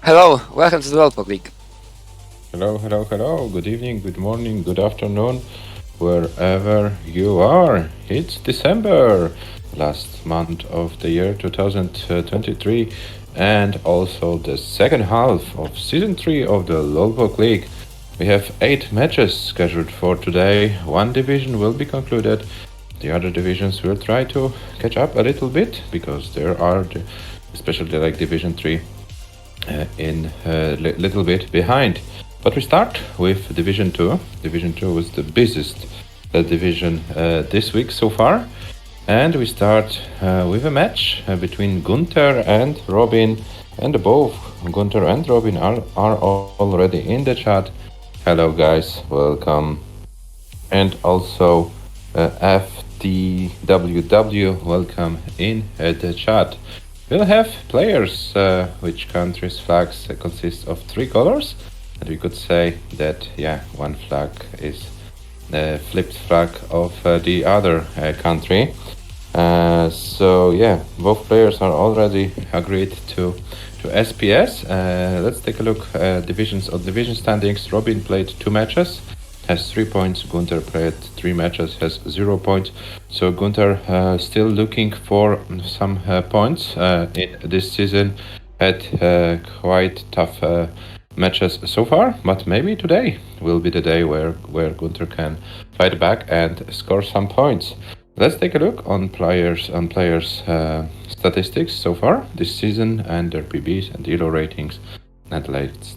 Hello, welcome to the World League. Hello, hello, hello. Good evening, good morning, good afternoon, wherever you are. It's December, last month of the year 2023, and also the second half of Season 3 of the World League. We have 8 matches scheduled for today. One division will be concluded. The other divisions will try to catch up a little bit because there are, especially like Division 3, in a little bit behind. But we start with Division 2. Division 2 was the busiest division this week so far. And we start with a match between Gunter and Robin. And both Gunter and Robin are already in the chat. Hello guys, welcome. And also FTWW, welcome in the chat. We'll have players which country's flags consist of 3 colors. And we could say that, one flag is the flipped flag of the other country. Both players are already agreed to SPS. Let's take a look at division standings. Robin played 2 matches, has 3 points. Gunter played 3 matches, has 0 points. So Gunter still looking for some points in this season. Had quite tough matches so far, but maybe today will be the day where Gunter can fight back and score some points. Let's take a look on players' statistics so far this season and their PBs and ELO ratings, and let's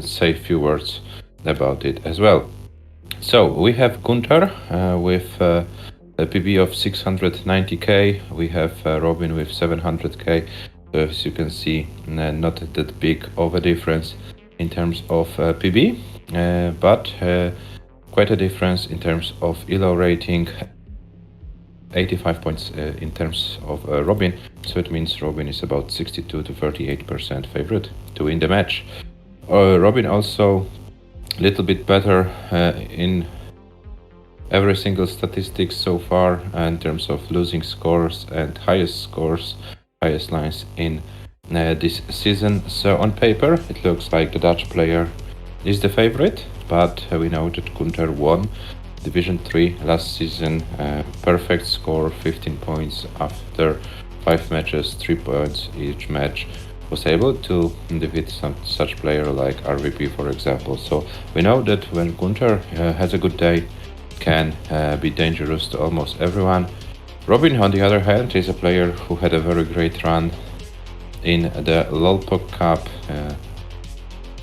say a few words about it as well. So we have Gunter with a PB of 690k. We have Robin with 700k. So as you can see, not that big of a difference in terms of PB, but quite a difference in terms of ELO rating. 85 points in terms of Robin, so it means Robin is about 62 to 38% favorite to win the match. Robin also a little bit better in every single statistics so far in terms of losing scores and highest lines in this season. So on paper it looks like the Dutch player is the favorite, but we know that Gunter won Division 3 last season, perfect score, 15 points after 5 matches, 3 points each match. Was able to defeat such player like RVP, for example. So we know that when Gunter has a good day, can be dangerous to almost everyone. Robin, on the other hand, is a player who had a very great run in the Lolpok Cup.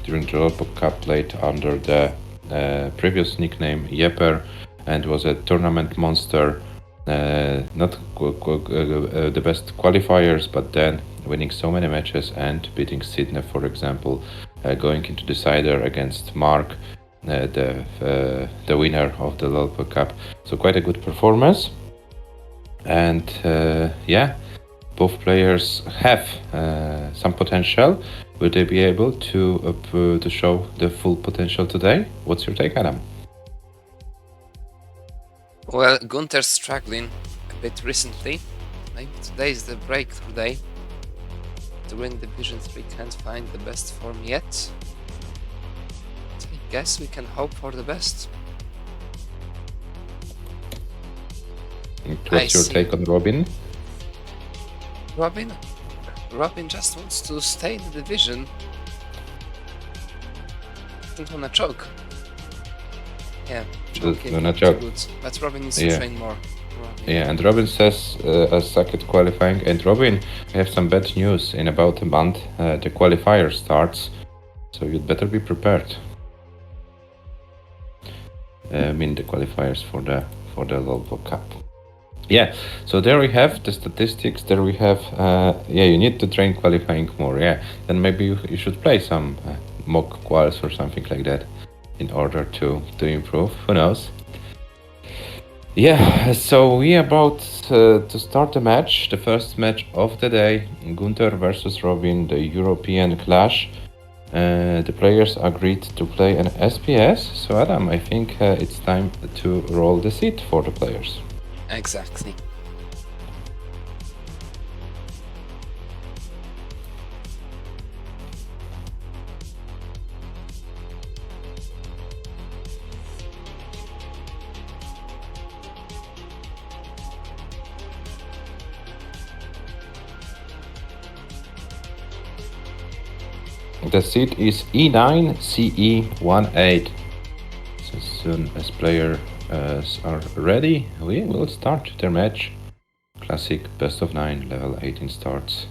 During the Lolpok Cup, played under the previous nickname Jepper and was a tournament monster. Not the best qualifiers, but then winning so many matches and beating Sydney, for example, going into decider against Mark, the winner of the Lolpok Cup. So quite a good performance. And both players have some potential. Will they be able to show the full potential today? What's your take, Adam? Well, Gunter's struggling a bit recently. Maybe today is the breakthrough day. To win Division 3 can't find the best form yet. So I guess we can hope for the best. What's your take on Robin? Robin just wants to stay in the division. Doesn't wanna choke. Yeah, choking wanna choke. good, but Robin needs to train more. Yeah, and Robin says I suck at qualifying. And Robin, I have some bad news. In about a month, the qualifier starts, so you'd better be prepared. I mean the qualifiers for the Volvo Cup. Yeah, so there we have the statistics. There we have, you need to train qualifying more. Yeah, then maybe you should play some mock quals or something like that in order to improve. Who knows? Yeah, so we about to start the match, the first match of the day, Gunter versus Robin, the European clash. The players agreed to play an SPS. So Adam, I think it's time to roll the seat for the players. Exactly. The seed is E9 CE18. So as soon as players are ready, we will start their match. Classic best of 9 level 18 starts.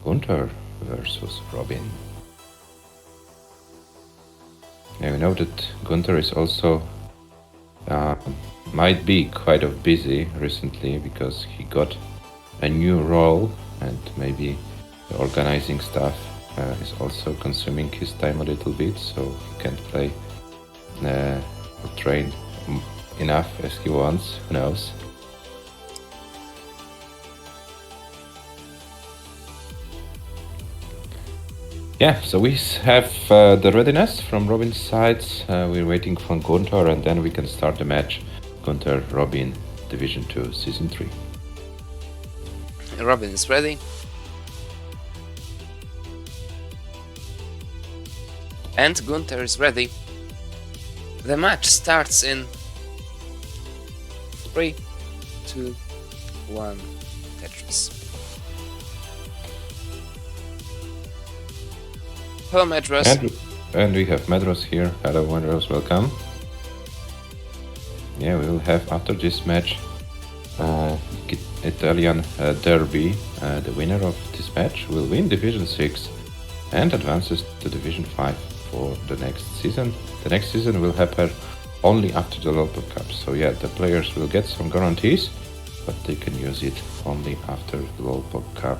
Gunter versus Robin. Now we know that Gunter is also might be quite busy recently because he got a new role and maybe the organizing stuff is also consuming his time a little bit, so he can't play or train enough as he wants. Who knows? Yeah, so we have the readiness from Robin's side. We're waiting for Gunter and then we can start the match. Gunter, Robin, Division 2, Season 3. Robin is ready. And Gunter is ready. The match starts in 3, 2, 1, Tetris. Hello, Maedhros. And we have Maedhros here. Hello, Maedhros, welcome. Yeah, we will have after this match Italian derby. The winner of this match will win Division 6 and advances to Division 5 for the next season. The next season will happen only after the local cup. So yeah, the players will get some guarantees, but they can use it only after the local cup.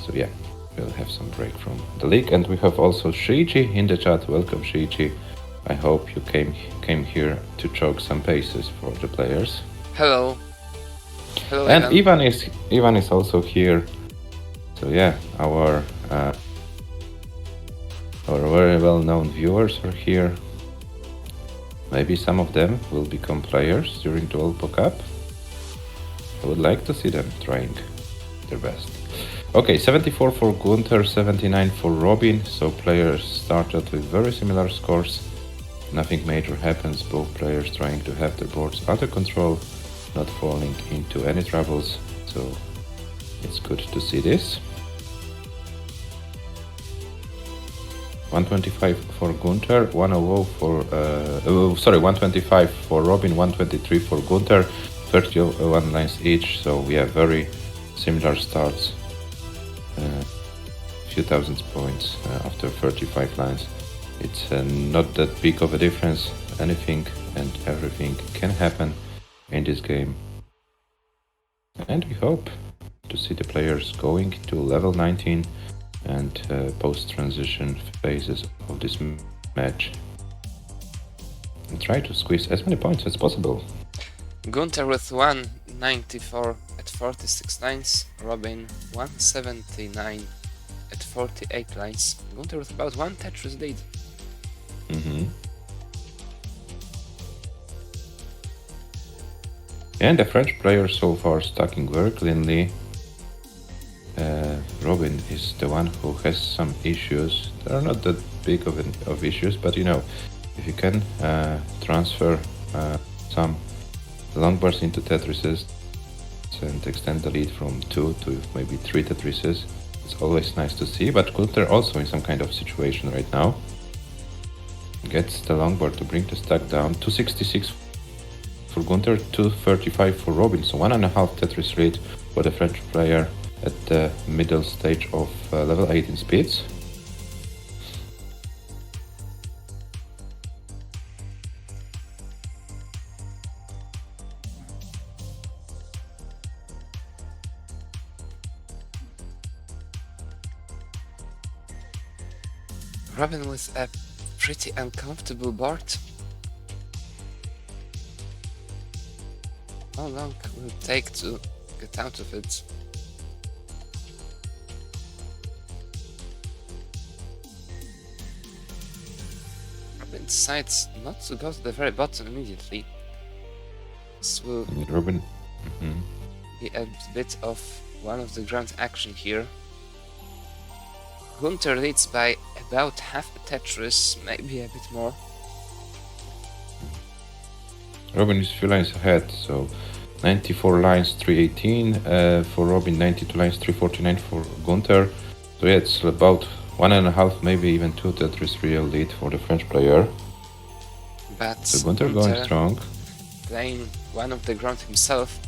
So yeah, we'll have some break from the league. And we have also Shiichi in the chat. Welcome, Shiichi. I hope you came here to choke some paces for the players. Hello. Hello, and Ivan is also here. So yeah, our very well-known viewers are here. Maybe some of them will become players during the World Cup. I would like to see them trying their best. Okay, 74 for Gunter, 79 for Robin. So players started with very similar scores. Nothing major happens, both players trying to have their boards under control, not falling into any troubles. So it's good to see this. 125 for Gunter, 125 for Robin, 123 for Gunter, 31 lines each, so we have very similar starts. Few thousand points after 35 lines. It's not that big of a difference. Anything and everything can happen in this game. And we hope to see the players going to level 19 and post-transition phases of this match and try to squeeze as many points as possible. Gunter with 194 at 46 lines, Robin 179 at 48 lines. Gunter with about 1 Tetris lead. And the French players so far stacking very cleanly. Robin is the one who has some issues. They are not that big of issues, but you know, if you can transfer some long bars into Tetrises and extend the lead from 2 to maybe 3 Tetrises, it's always nice to see. But Gunter also in some kind of situation right now. Gets the longboard to bring the stack down. 266 for Gunter, 235 for Robin, so 1.5 Tetris lead for the French player at the middle stage of level 18 speeds. Robin with a pretty uncomfortable board. How long will it take to get out of it? Robin decides not to go to the very bottom immediately. This will Robin be a bit of one of the ground action here. Gunter leads by about half a Tetris, maybe a bit more. Robin is few lines ahead, so 94 lines, 318 for Robin, 92 lines, 349 for Gunter. So yeah, it's about 1.5, maybe even 2 Tetris real lead for the French player. But So Gunter going strong. Playing one of the ground himself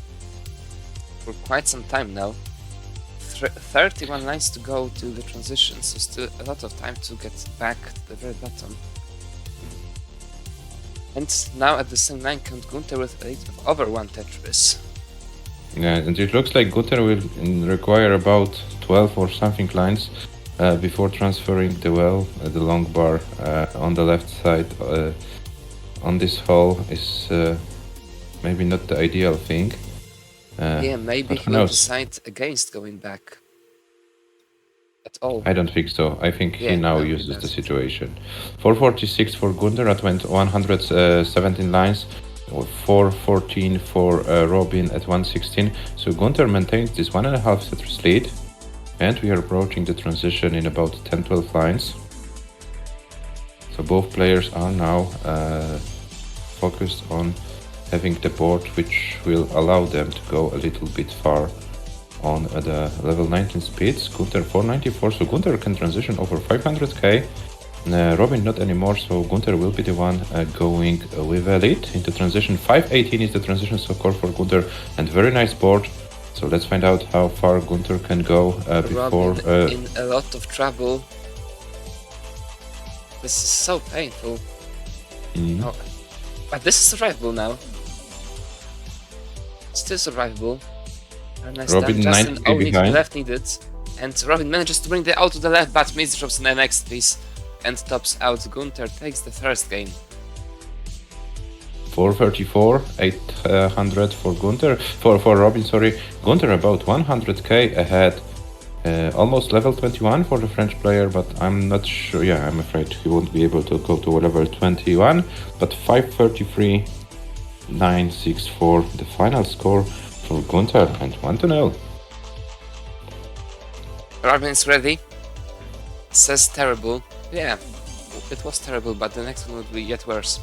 for quite some time now. 31 lines to go to the transition, so still a lot of time to get back to the very bottom. And now at the same line count Gunter with a lead of over 1 Tetris. Yeah, and it looks like Gunter will require about 12 or something lines before transferring the the long bar on the left side on this hole is maybe not the ideal thing. Yeah, maybe he'll decide against going back at all. I don't think so. I think he now uses the situation. 446 for Gunter at 117 lines, or 414 for Robin at 116. So Gunter maintains this 1.5 Tetris lead, and we are approaching the transition in about 10-12 lines. So both players are now focused on having the board which will allow them to go a little bit far on the level 19 speeds. Gunter 494, so Gunter can transition over 500k. Robin not anymore, so Gunter will be the one going with a lead into transition. 518 is the transition score for Gunter, and very nice board. So let's find out how far Gunter can go before... Robin in a lot of trouble. This is so painful. Oh, but this is survivable now. Still survivable. Nice Robin done. Just an 90k behind. left needed. And Robin manages to bring the out to the left, but MAEDHROS in the next piece and tops out. Gunter takes the first game. 434, 800 for Gunter, for Robin, sorry. Gunter about 100k ahead. Almost level 21 for the French player, but I'm not sure. Yeah, I'm afraid he won't be able to go to level 21. But 533, 964, the final score for Gunter, and 1-0. Robin is ready. Says terrible. Yeah, it was terrible, but the next one would be yet worse.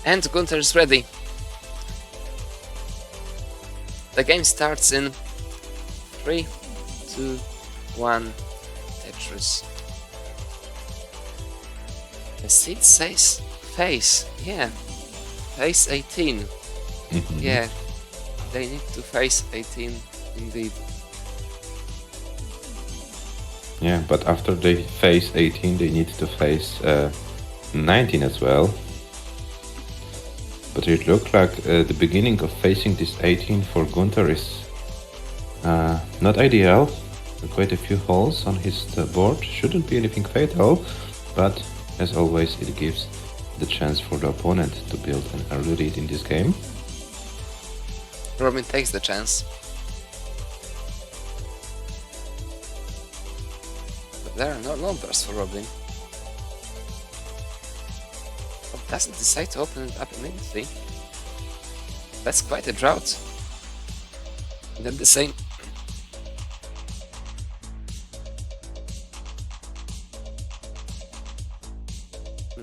And Gunter is ready. The game starts in 3, 2, 1, Tetris. The seed says face, yeah, face 18. Yeah, they need to face 18 indeed. Yeah, but after they face 18, they need to face 19 as well. But it looked like the beginning of facing this 18 for Gunter is not ideal. Quite a few holes on his board. Shouldn't be anything fatal, but as always it gives the chance for the opponent to build an early lead in this game. Robin takes the chance. But there are no numbers for Robin. But doesn't decide to open it up immediately. That's quite a drought. And then the same.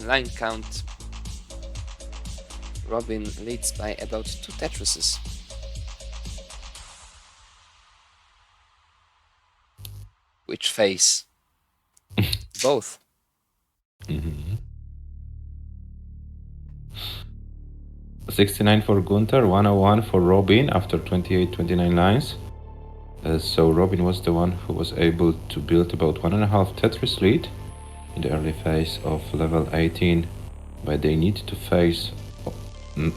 Line count. Robin leads by about 2 Tetrises. Which face? Both. 69 for Gunter, 101 for Robin after 28-29 lines. So Robin was the one who was able to build about 1.5 Tetris lead in the early phase of level 18, but they need to face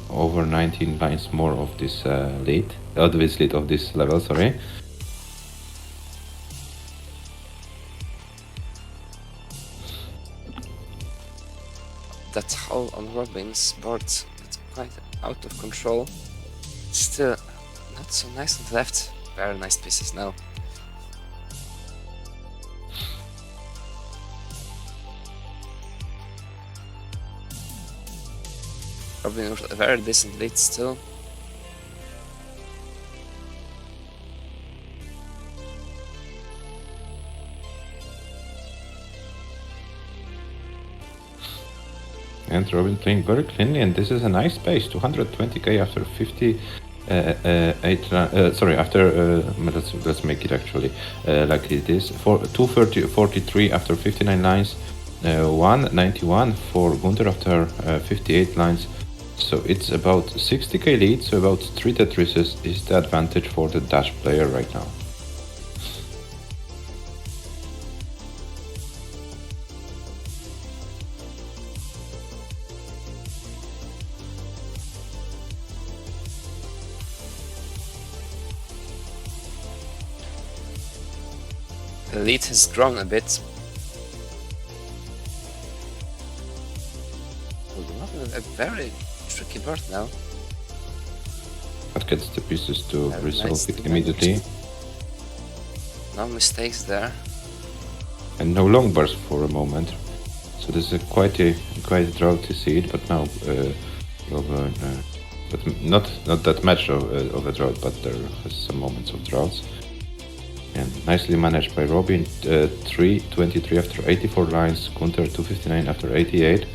over 19 lines more of this lead, of this level, sorry. That hole on Robin's board is quite out of control. Still not so nice on the left. Very nice pieces now. Robin with a very decent lead still. And Robin playing very cleanly, and this is a nice pace, 220k after 50 sorry, after let's make it actually like it is. 243 after 59 lines, 191 for Gunter after 58 lines. So it's about 60k lead, so about 3 Tetrises is the advantage for the Dutch player right now. The lead has grown a bit. A very tricky board now. But gets the pieces to Very resolve nice it to immediately. No mistakes there. And no long burst for a moment. So this is quite a droughty seed, but now but not that much of a drought, but there are some moments of droughts. And nicely managed by Robin. 323 after 84 lines, Gunter 259 after 88.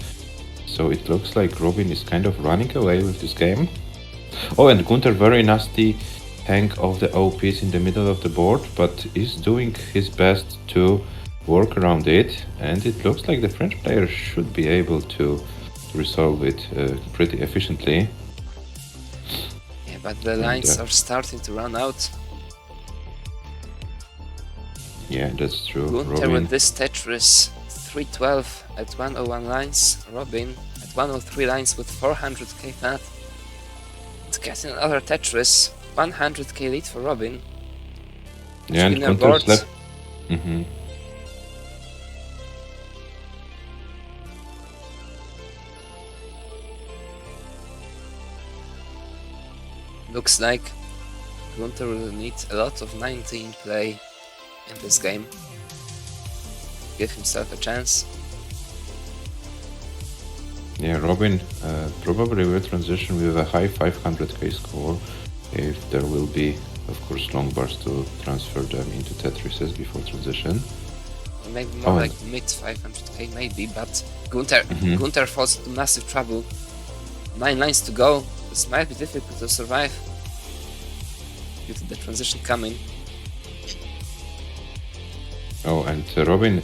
So it looks like Robin is kind of running away with this game. Oh, and Gunter very nasty hang of the OPs in the middle of the board, but is doing his best to work around it. And it looks like the French player should be able to resolve it pretty efficiently. Yeah, but the lines are starting to run out. Yeah, that's true. Gunter with this Tetris 312 at 101 lines, Robin at 103 lines with 400k fat. To get another Tetris, 100k lead for Robin. Yeah, and Winner Gunter's board. left. Looks like Gunter will need a lot of 19 play in this game. Give himself a chance. Yeah, Robin probably will transition with a high 500k score if there will be, of course, long bars to transfer them into Tetrises before transition. Maybe more like mid 500k maybe, but Gunter falls into massive trouble. 9 lines to go. This might be difficult to survive due to the transition coming. Oh, and Robin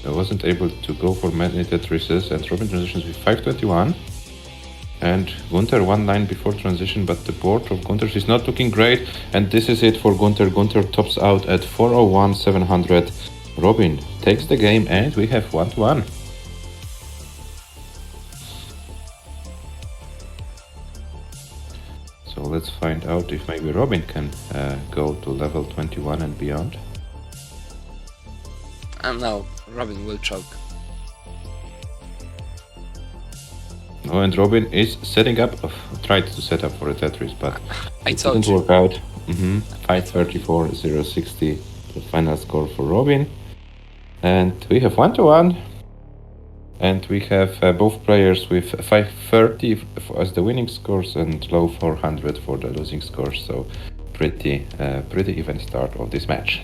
wasn't able to go for many Tetrises, and Robin transitions with 521. And Gunter 1 line before transition, but the board of Gunter is not looking great. And this is it for Gunter. Gunter tops out at 401 700. Robin takes the game, and we have 1-1. So let's find out if maybe Robin can go to level 21 and beyond. And now Robin will choke. Oh, and Robin is setting up, tried to set up for a Tetris, but I it told didn't you. work out. 534, 060, the final score for Robin. And we have 1-1. And we have both players with 530 as the winning scores and low 400 for the losing scores. So pretty even start of this match.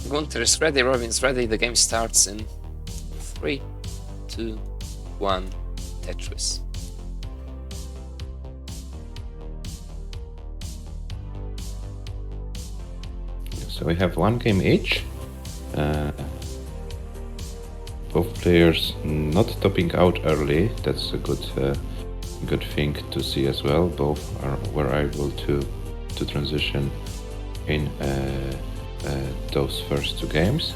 Gunter is ready, Robin is ready, the game starts in 3, 2, 1, Tetris. So we have 1 game each. Both players not topping out early. That's a good thing to see as well. Both were able to transition in those first 2 games.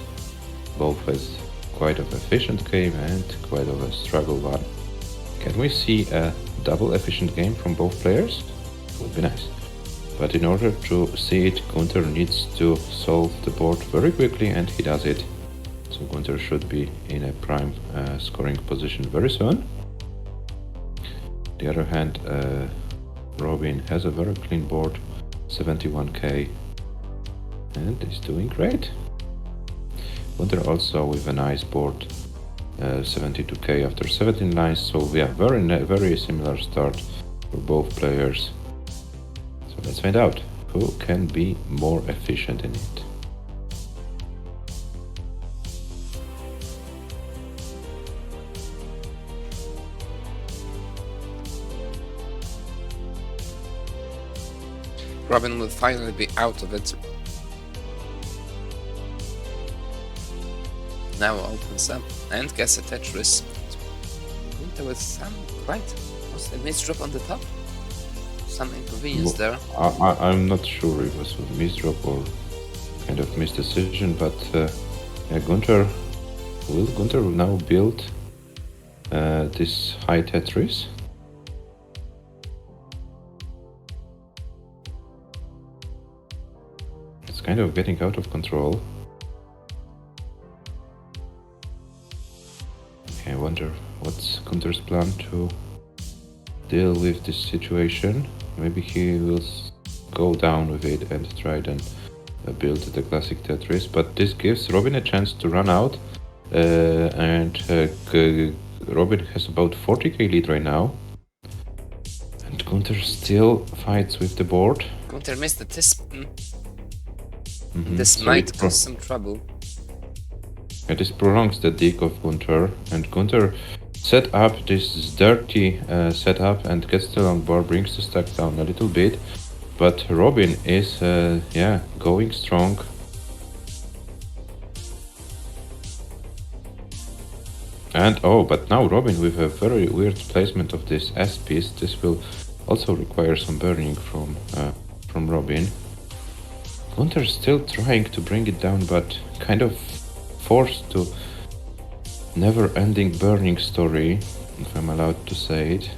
Both with quite of efficient game and quite of a struggle one. Can we see a double efficient game from both players? Would be nice. But in order to see it, Gunter needs to solve the board very quickly, and he does it. So Gunter should be in a prime scoring position very soon. On the other hand, Robin has a very clean board, 71k, and is doing great. Gunter also with a nice board, 72k after 17 lines, so we have very similar start for both players. So let's find out who can be more efficient in it. Robin will finally be out of it. Now opens up and gets a Tetris. Gunter with some quite mostly misdrop on the top. Some inconvenience there. I'm not sure it was a misdrop or kind of misdecision, but yeah, Gunter will now build this high Tetris. It's kind of getting out of control. Okay, I wonder what's Gunter's plan to deal with this situation. Maybe he will go down with it and try then build the classic Tetris, but this gives Robin a chance to run out, and Robin has about 40k lead right now, and Gunter still fights with the board. Gunter missed the Tisp. This might cause some trouble. Yeah, this prolongs the dig of Gunter, and Gunter set up this dirty setup and gets the long bar, brings the stack down a little bit, but Robin is yeah, going strong. And oh, but now Robin with a very weird placement of this S piece. This will also require some burning from Robin. Gunter still trying to bring it down, but kind of forced to never-ending burning story, if I'm allowed to say it.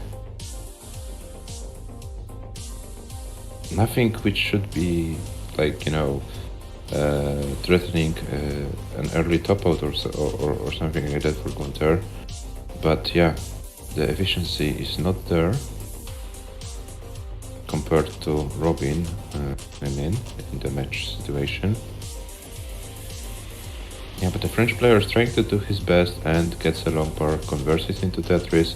Nothing which should be like, you know, threatening an early top out or something like that for Gunter. But yeah, the efficiency is not there compared to Robin, I mean, in the match situation. Yeah, but the French player is trying to do his best and gets a long bar, converts it into Tetris.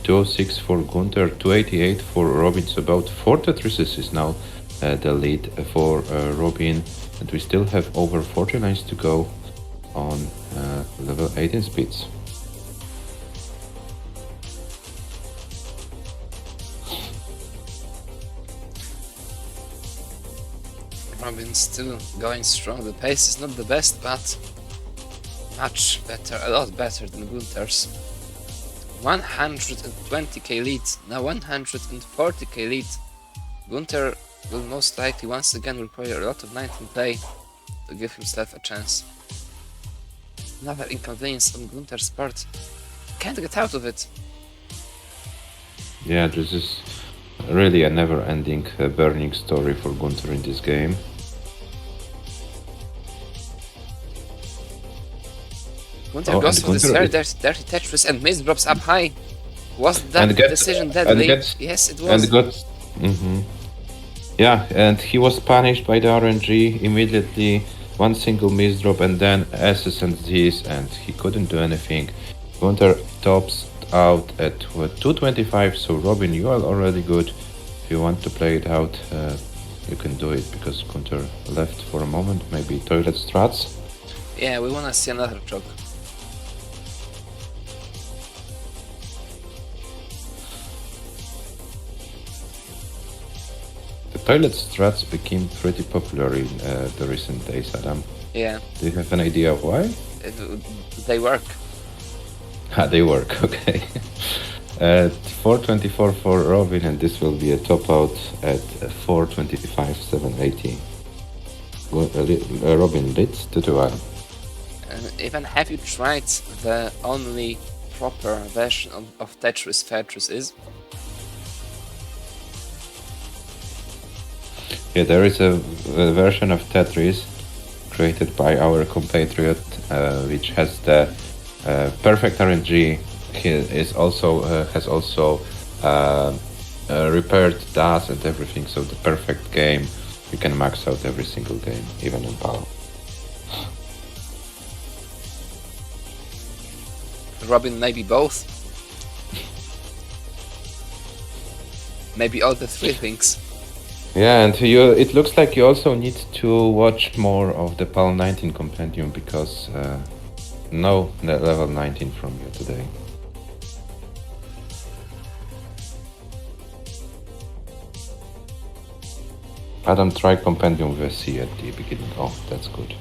206 for Gunter, 288 for Robin, so about 4 Tetrises is now the lead for Robin, and we still have over 40 lines to go on level 18 speeds. Robin's still going strong. The pace is not the best, but much better, a lot better than Gunter's. 120k lead, now 140k lead. Gunter will most likely once again require a lot of 19 play to give himself a chance. Another inconvenience on Gunter's part. Can't get out of it. Yeah, this is really a never-ending burning story for Gunter in this game. Gunter goes for this very dirty Tetris and misdrops up high. Was that decision deadly? Yes, it was. Yeah, and he was punished by the RNG immediately. One single misdrop and then S's and Z's, and he couldn't do anything. Gunter tops out at 225, so Robin, you are already good. If you want to play it out, you can do it, because Gunter left for a moment, maybe toilet strats. Yeah, we wanna see another choke. The toilet strats became pretty popular in the recent days, Adam. Yeah. Do you have an idea why? They work. They work, okay. 424 for Robin, and this will be a top out at 425, 780. Robin leads 2-1. Even have you tried the only proper version of Tetris is? Yeah, there is a version of Tetris created by our compatriot, which has the perfect RNG. He is also has also repaired DAS and everything, so the perfect game. You can max out every single game, even in PAL. Robin, maybe both. Maybe all the three things. Yeah, and it looks like you also need to watch more of the PAL 19 compendium, because no level 19 from you today. Adam, try Compendium with C at the beginning. Oh, that's good.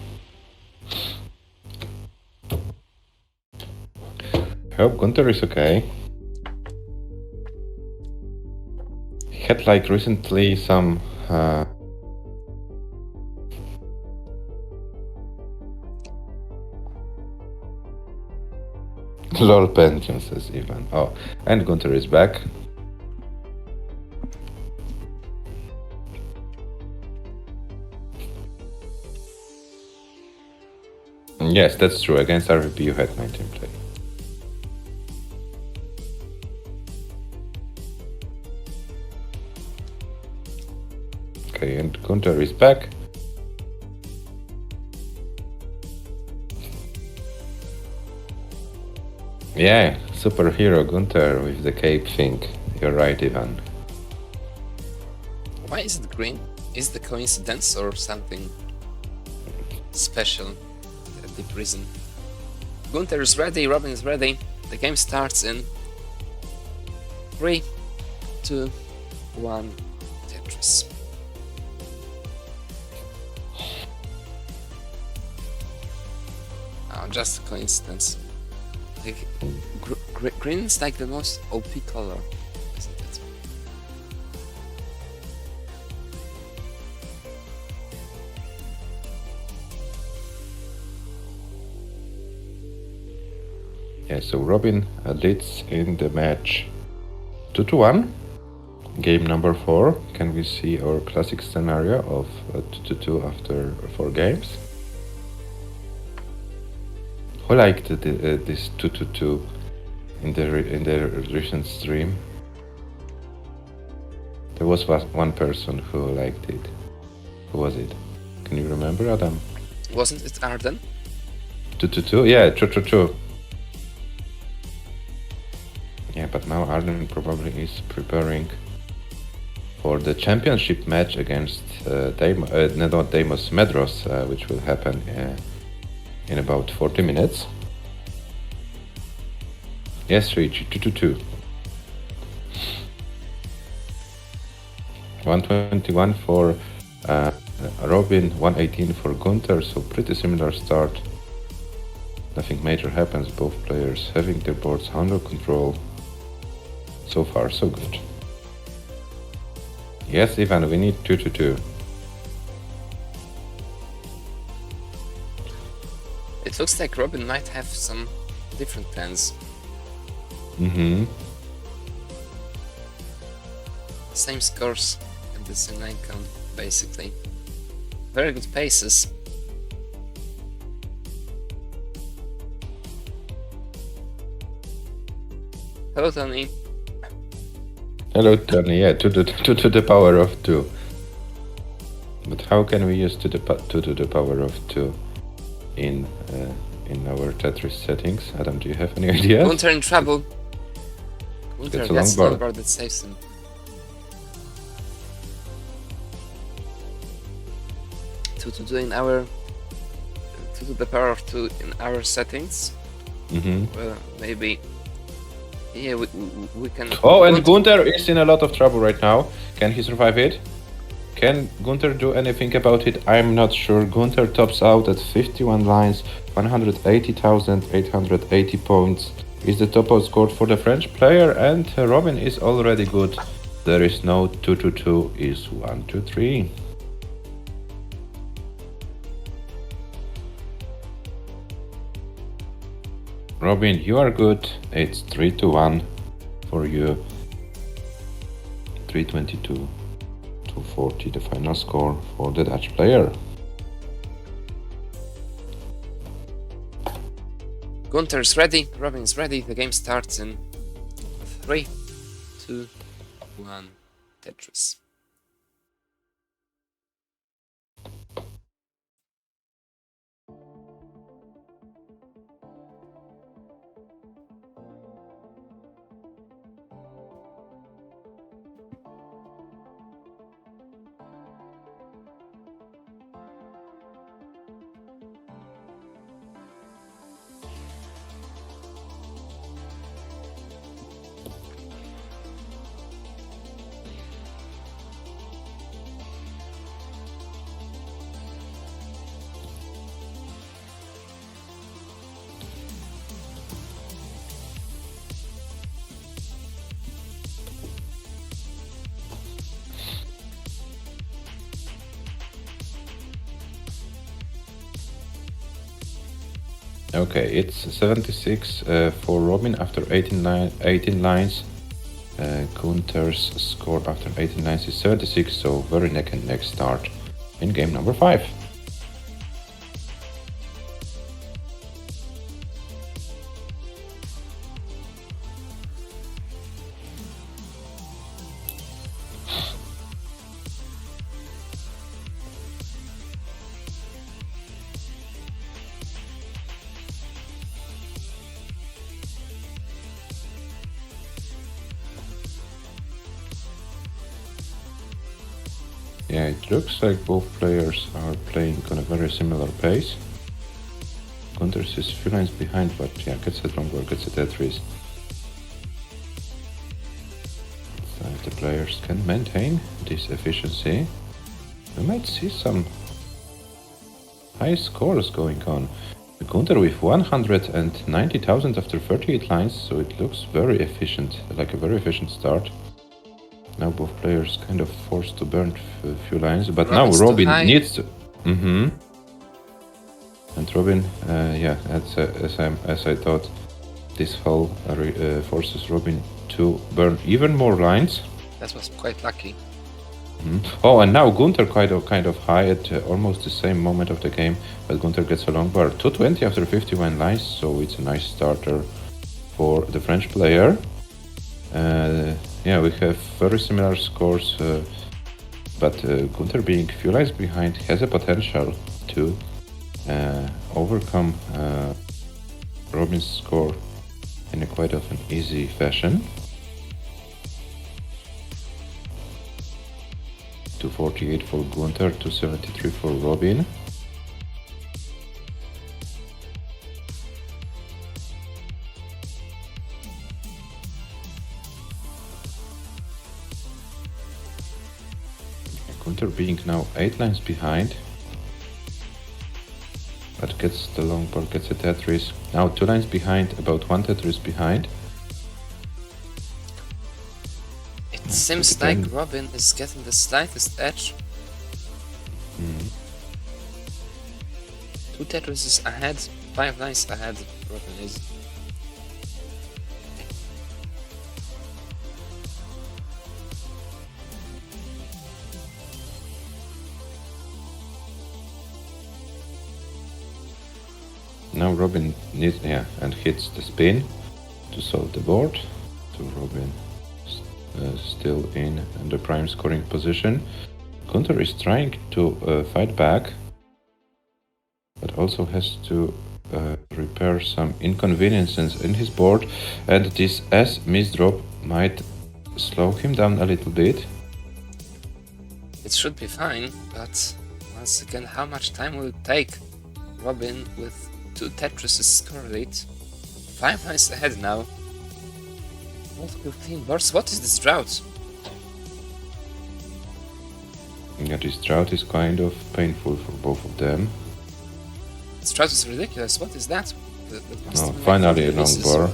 Hope Gunter is okay. He had like recently some lol pension, says Ivan. Oh, and Gunter is back. Yes, that's true. Against RVP you had 19 play. Okay, and Gunter is back. Yeah, superhero Gunter with the cape thing. You're right, Ivan. Why is it green? Is it a coincidence or something special at the prison? Gunther is ready, Robin is ready. The game starts in 3, 2, 1, Tetris. Oh, just a coincidence. Like, green is like the most OP color, isn't it? Yeah, so Robin leads in the match 2-1. Game number 4. Can we see our classic scenario of 2-2 after 4 games? Who liked this 2-2 in the recent stream? There was one person who liked it. Who was it? Can you remember, Adam? Wasn't it Arden? 2-2? Yeah, true. Yeah, but now Arden probably is preparing for the championship match against Deimos Medros, which will happen in about 40 minutes. Yes, Rich, 2-2. 121 for Robin, 118 for Gunter, so pretty similar start. Nothing major happens, both players having their boards under control. So far, so good. Yes, Ivan, we need 2-2. It looks like Robin might have some different plans. Same scores and the same line count, basically. Very good paces. Hello, Tony. Hello, Tony. Yeah, to the power of 2. But how can we use to the power of 2 in our Tetris settings? Adam, do you have any ideas? Gunter in trouble. Gunter It's a gets long the board. board that saves him. To do in our to the power of 2 in our settings. Well, maybe. Yeah, we can. Oh, and Gunter is in a lot of trouble right now. Can he survive it? Can Gunter do anything about it? I'm not sure. Gunter tops out at 51 lines, 180,880 points. Is the top out scored for the French player, and Robin is already good. There is no 2-2, is 1-2-3. Robin, you are good. It's 3-1 for you. 322. 240, the final score for the Dutch player. Gunter's ready, Robin's ready, the game starts in 3, 2, 1, Tetris. Okay, it's 76 for Robin after 18 lines. Gunter's score after 18 lines is 76, so very neck and neck start in game number 5. Yeah, it looks like both players are playing on a very similar pace. Gunter's is few lines behind, but yeah, gets it longer, gets it at risk. So if the players can maintain this efficiency, we might see some high scores going on. Gunter with 190,000 after 38 lines, so it looks very efficient, like a very efficient start. Now both players kind of forced to burn a few lines, but Robin's now too Robin high. needs to. And Robin, yeah, as I thought, this hole forces Robin to burn even more lines. That was quite lucky. Oh, and now Gunter kind of high at almost the same moment of the game, but Gunter gets a long bar. 220 after 51 lines, so it's a nice starter for the French player. Yeah, we have very similar scores, but Gunter being few lines behind has a potential to overcome Robin's score in a quite of an easy fashion. 248 for Gunter, 273 for Robin. Gunter being now 8 lines behind, but gets the long ball, gets a Tetris. Now 2 lines behind, about 1 Tetris behind. It seems like Robin is getting the slightest edge. 2 Tetrises ahead, 5 lines ahead, Robin is. Now Robin needs, yeah, and hits the spin to solve the board. So Robin still in the prime scoring position. Gunter is trying to fight back, but also has to repair some inconveniences in his board, and this S misdrop might slow him down a little bit. It should be fine, but once again, how much time will it take? Robin with 2 Tetrises correlate. 5 lines ahead now. Multiple clean boards. What is this drought? Yeah, this drought is kind of painful for both of them. This drought is ridiculous. What is that? Oh, finally a long bar.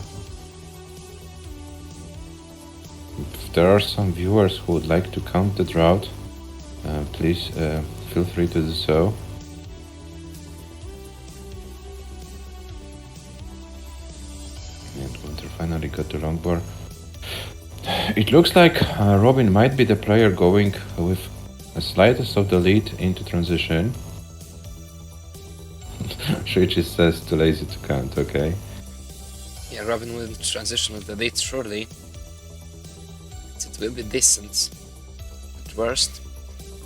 If there are some viewers who would like to count the drought, please feel free to do so. And Gunter finally got the long bar. It looks like Robin might be the player going with the slightest of the lead into transition. Shuichi says too lazy to count, okay. Yeah, Robin will transition with the lead surely. It will be decent. At worst,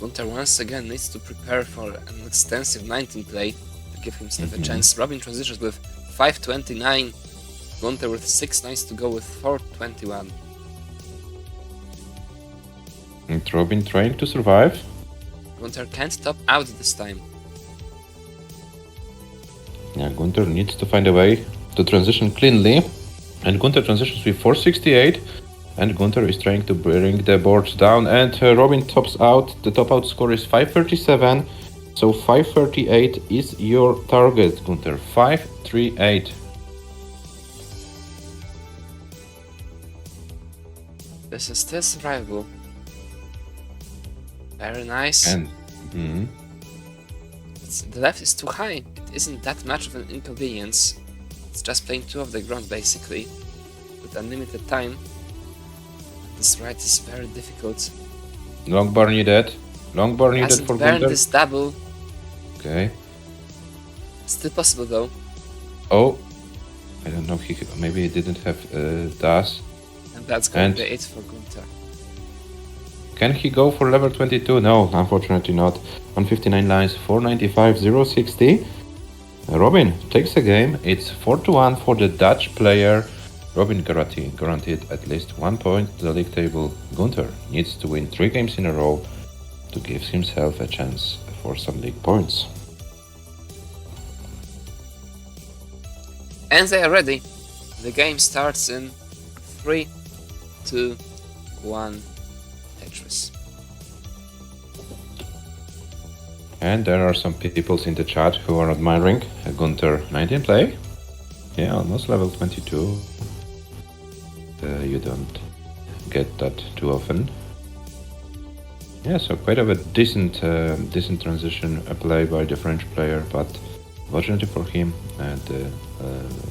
Gunter once again needs to prepare for an extensive 19 play to give himself a chance. Robin transitions with 529. Gunter with 6 lines to go with 421. And Robin trying to survive. Gunter can't top out this time. Yeah, Gunter needs to find a way to transition cleanly. And Gunter transitions with 468. And Gunter is trying to bring the boards down. And Robin tops out. The top out score is 537. So 538 is your target, Gunter. 538. This is still survivable. Very nice. And The left is too high. It isn't that much of an inconvenience. It's just playing 2 of the ground basically, with unlimited time. This right is very difficult. Long bar needed. Long bar needed Hasn't for burned Gunter. this double. Okay. Still possible though. Oh, I don't know. Maybe he didn't have DAS. And that's going to be it for Gunter. Can he go for level 22? No, unfortunately not. 159 lines, 495, 060. Robin takes the game. It's 4-1 for the Dutch player. Robin guaranteed at least 1 point to the league table. Gunter needs to win 3 games in a row to give himself a chance for some league points. And they are ready. The game starts in 3, 2, 1, Tetris. And there are some people in the chat who are admiring Gunter 19 play. Yeah, almost level 22. You don't get that too often. Yeah, so quite of a decent transition play by the French player, but fortunately for him, the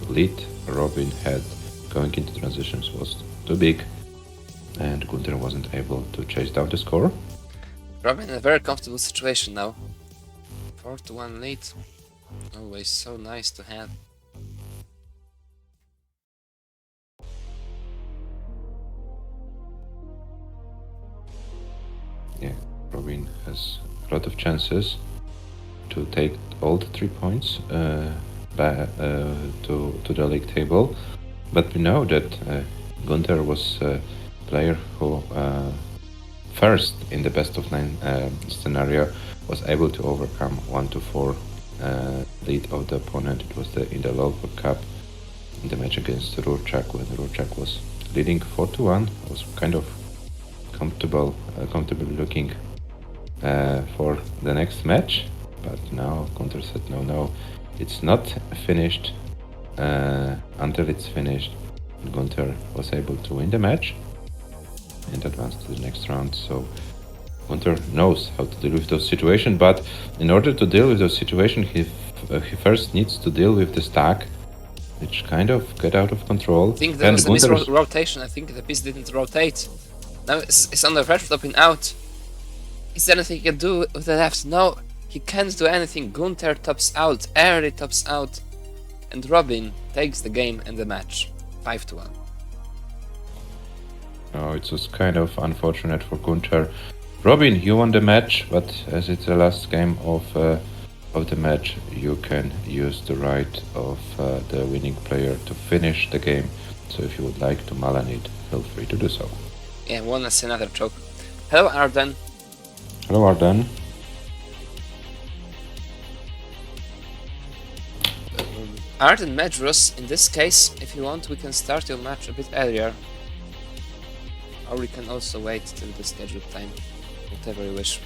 lead Robin had going into transitions was too big, and Gunter wasn't able to chase down the score. Robin in a very comfortable situation now. 4-1 lead. Always so nice to have. Yeah, Robin has a lot of chances to take all the 3 points back to the league table, but we know that Gunter was a player who first in the best of 9 scenario was able to overcome 1-4 lead of the opponent. It was in the local cup in the match against Rurchak, when Rurchak was leading 4-1. Was kind of comfortable looking for the next match, but now Gunter said no, it's not finished until it's finished. Gunter was able to win the match and advance to the next round. So Gunter knows how to deal with those situations, but in order to deal with those situations, he first needs to deal with the stack, which kind of get out of control. I think there was a misrotation. I think the piece didn't rotate. Now it's on the red stopping out. Is there anything he can do with the left? No, he can't do anything. Gunter tops out, early tops out, and Robin takes the game and the match. 5-1. Oh, it was kind of unfortunate for Gunter. Robin, you won the match, but as it's the last game of the match, you can use the right of the winning player to finish the game. So if you would like to Malan it, feel free to do so. Yeah, one is another choke. Hello, Arden. Hello, Arden. Arden MAEDHROS, in this case, if you want, we can start your match a bit earlier. Or we can also wait till the scheduled time. Whatever you wish.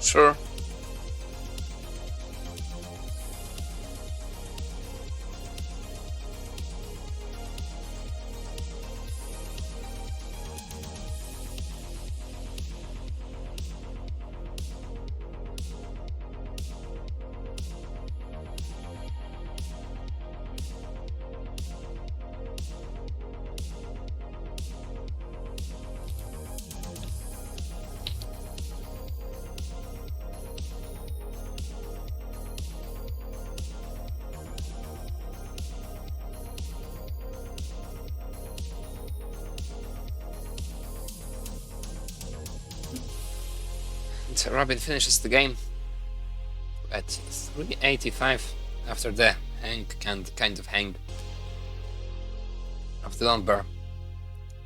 Sure. And Robin finishes the game at 385 after the kind of hang of the long bar.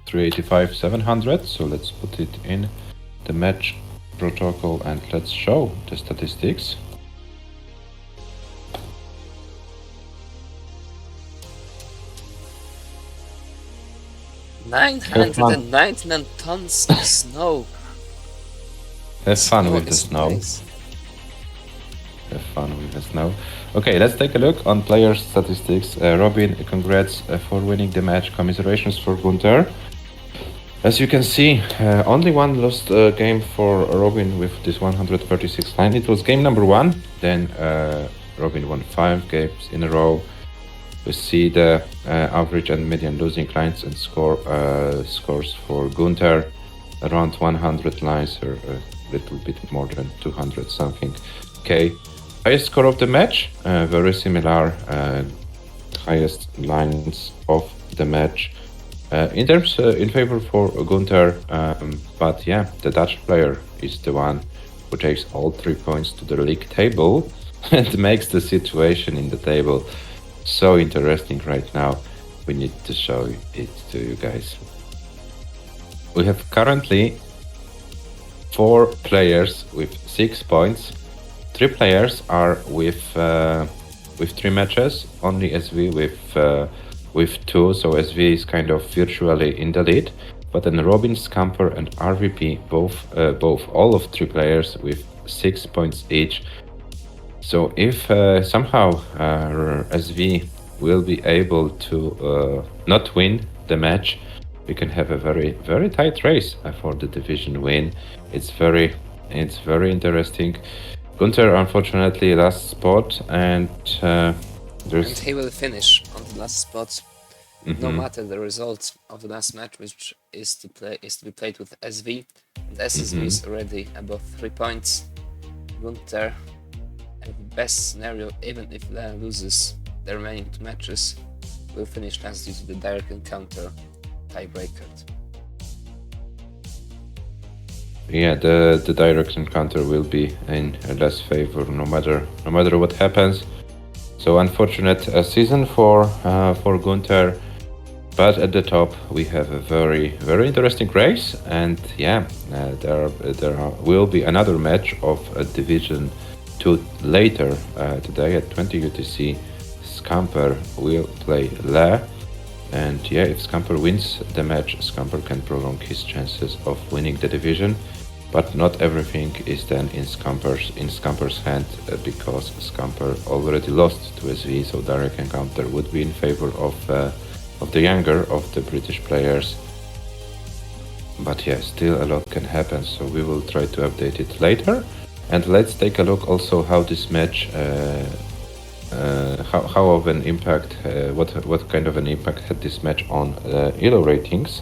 385, 700. So let's put it in the match protocol and let's show the statistics. Nine 999 tons of snow. Have fun Snow with the is snow. nice. Have fun with the snow. Okay, let's take a look on player statistics. Robin, congrats for winning the match. Commiserations for Gunther. As you can see, only one lost game for Robin with this 136 line. It was game number 1. Then Robin won 5 games in a row. We see the average and median losing lines and scores for Gunther. Around 100 lines or a little bit more than 200 something. Okay. Highest score of the match, very similar, highest lines of the match. In terms in favor for Gunther, but yeah, the Dutch player is the one who takes all 3 points to the league table and makes the situation in the table so interesting right now. We need to show it to you guys. We have currently 4 players with 6 points. 3 players are with 3 matches. Only SV with 2, so SV is kind of virtually in the lead. But then Robin, Scamper, and RVP both all of 3 players with 6 points each. So if somehow SV will be able to not win the match, we can have a very tight race for the division win. It's very interesting. Gunther, unfortunately, last spot, and And he will finish on the last spot, no matter the result of the last match, which is to be played with SV. And SSV is already above 3 points. Gunther, in the best scenario, even if Len loses the remaining 2 matches, will finish last due to the direct encounter tiebreaker. Yeah, the direct encounter will be in less favor no matter what happens. So unfortunate season for Gunther, but at the top we have a very interesting race, and yeah, there will be another match of Division 2 later today at 20 UTC. Scamper will play Le, and yeah, if Scamper wins the match, Scamper can prolong his chances of winning the division. But not everything is then in Scamper's hand because Scamper already lost to SV, so direct encounter would be in favor of the younger of the British players. But yeah, still a lot can happen, so we will try to update it later. And let's take a look also how this match, how of an impact, what kind of an impact had this match on ELO ratings.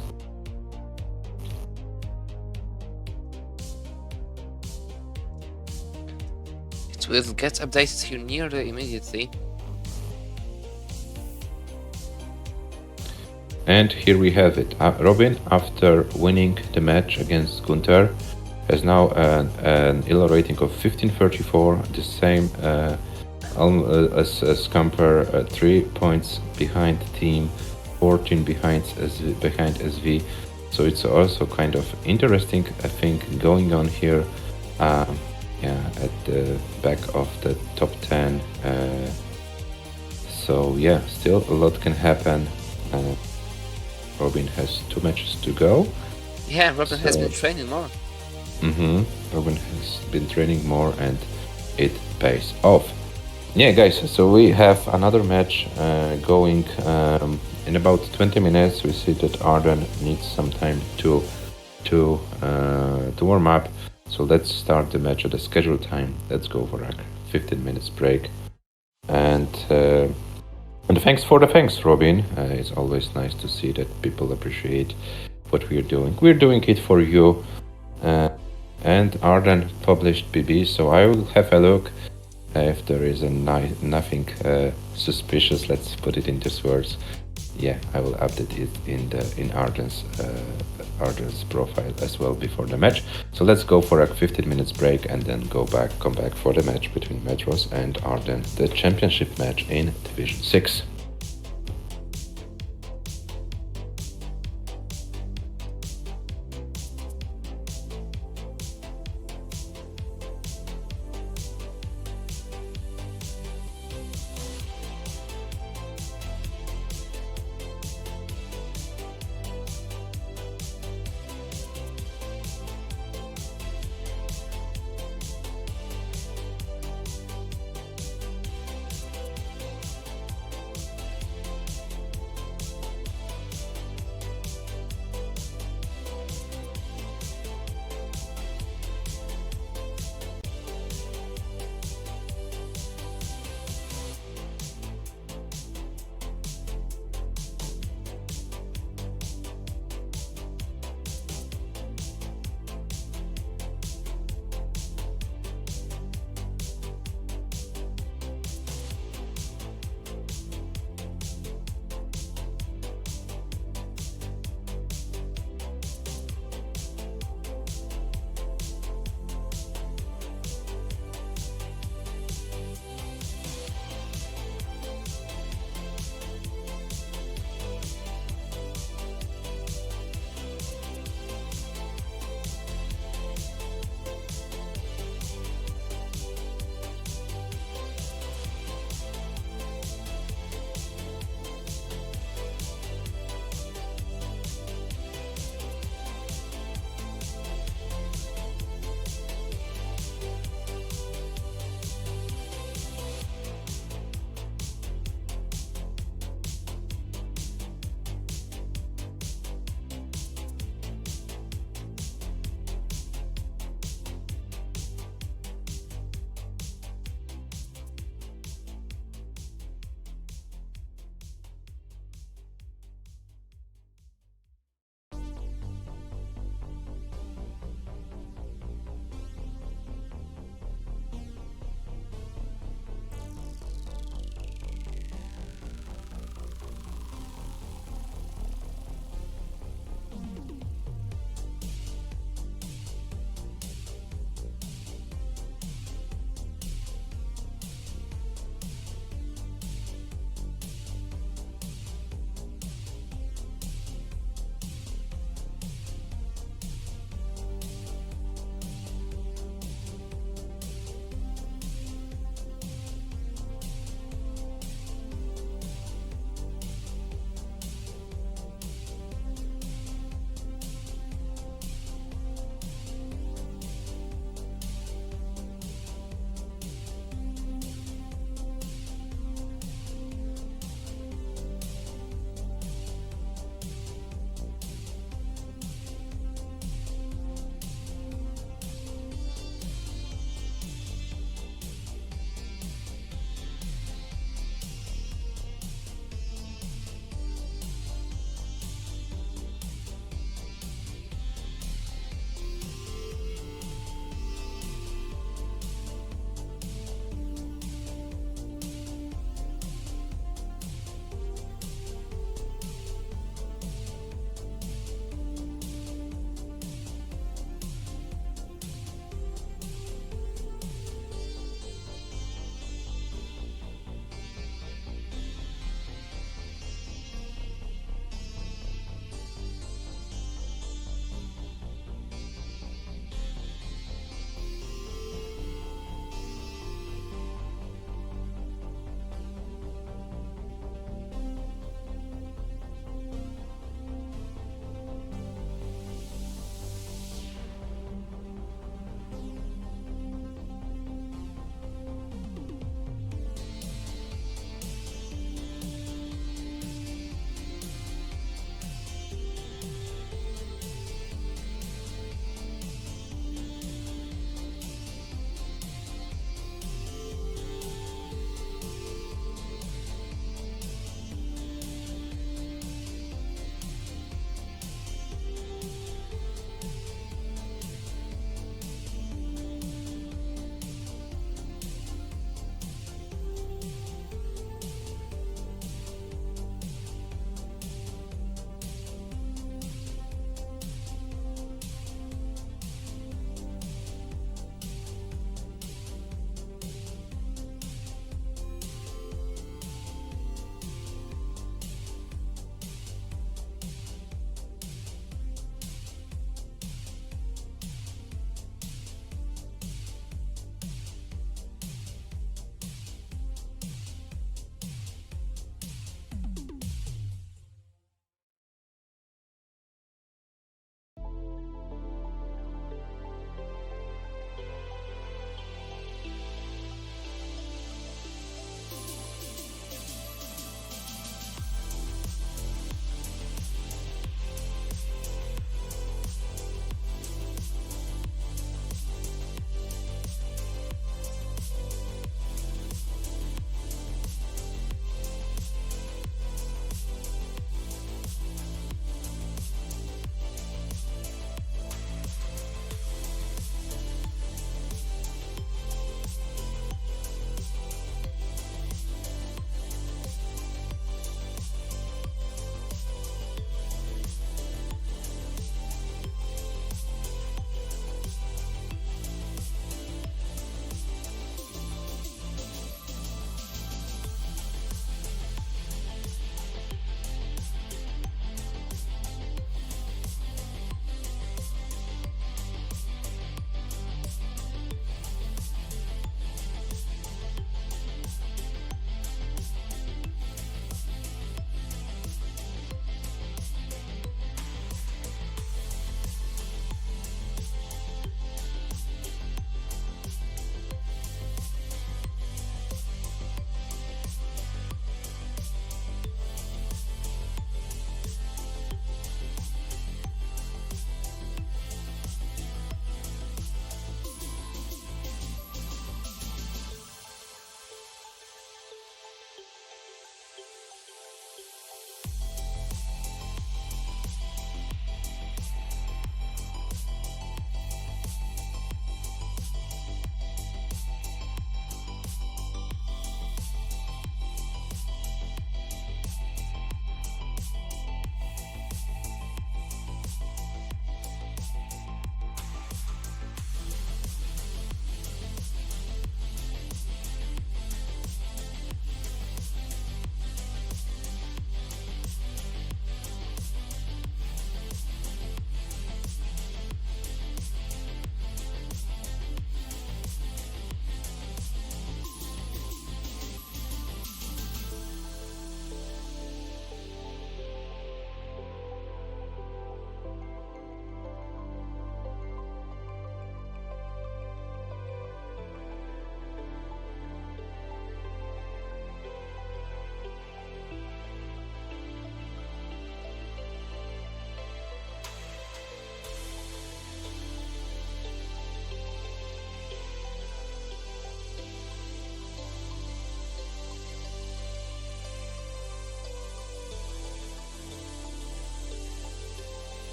It will get updated here nearly immediately. And here we have it. Robin, after winning the match against Gunther, has now an ELO rating of 1534, the same as Scamper, 3 points behind team, 14 behind SV. So it's also kind of interesting, I think, going on here. Yeah, at the back of the top 10. So yeah, still a lot can happen. Robin has 2 matches to go. Yeah, Robin has been training more. Robin has been training more and it pays off. Yeah, guys, so we have another match going in about 20 minutes. We see that Arden needs some time to warm up. So let's start the match at the scheduled time. Let's go for a 15 minutes break. And thanks for the thanks, Robin. It's always nice to see that people appreciate what we're doing. We're doing it for you. And Arden published BB, so I will have a look if there is nothing suspicious. Let's put it in these words. Yeah, I will update it in Arden's profile as well before the match. So let's go for a 15 minutes break and then come back for the match between Maedhros and Arden, the championship match in Division 6.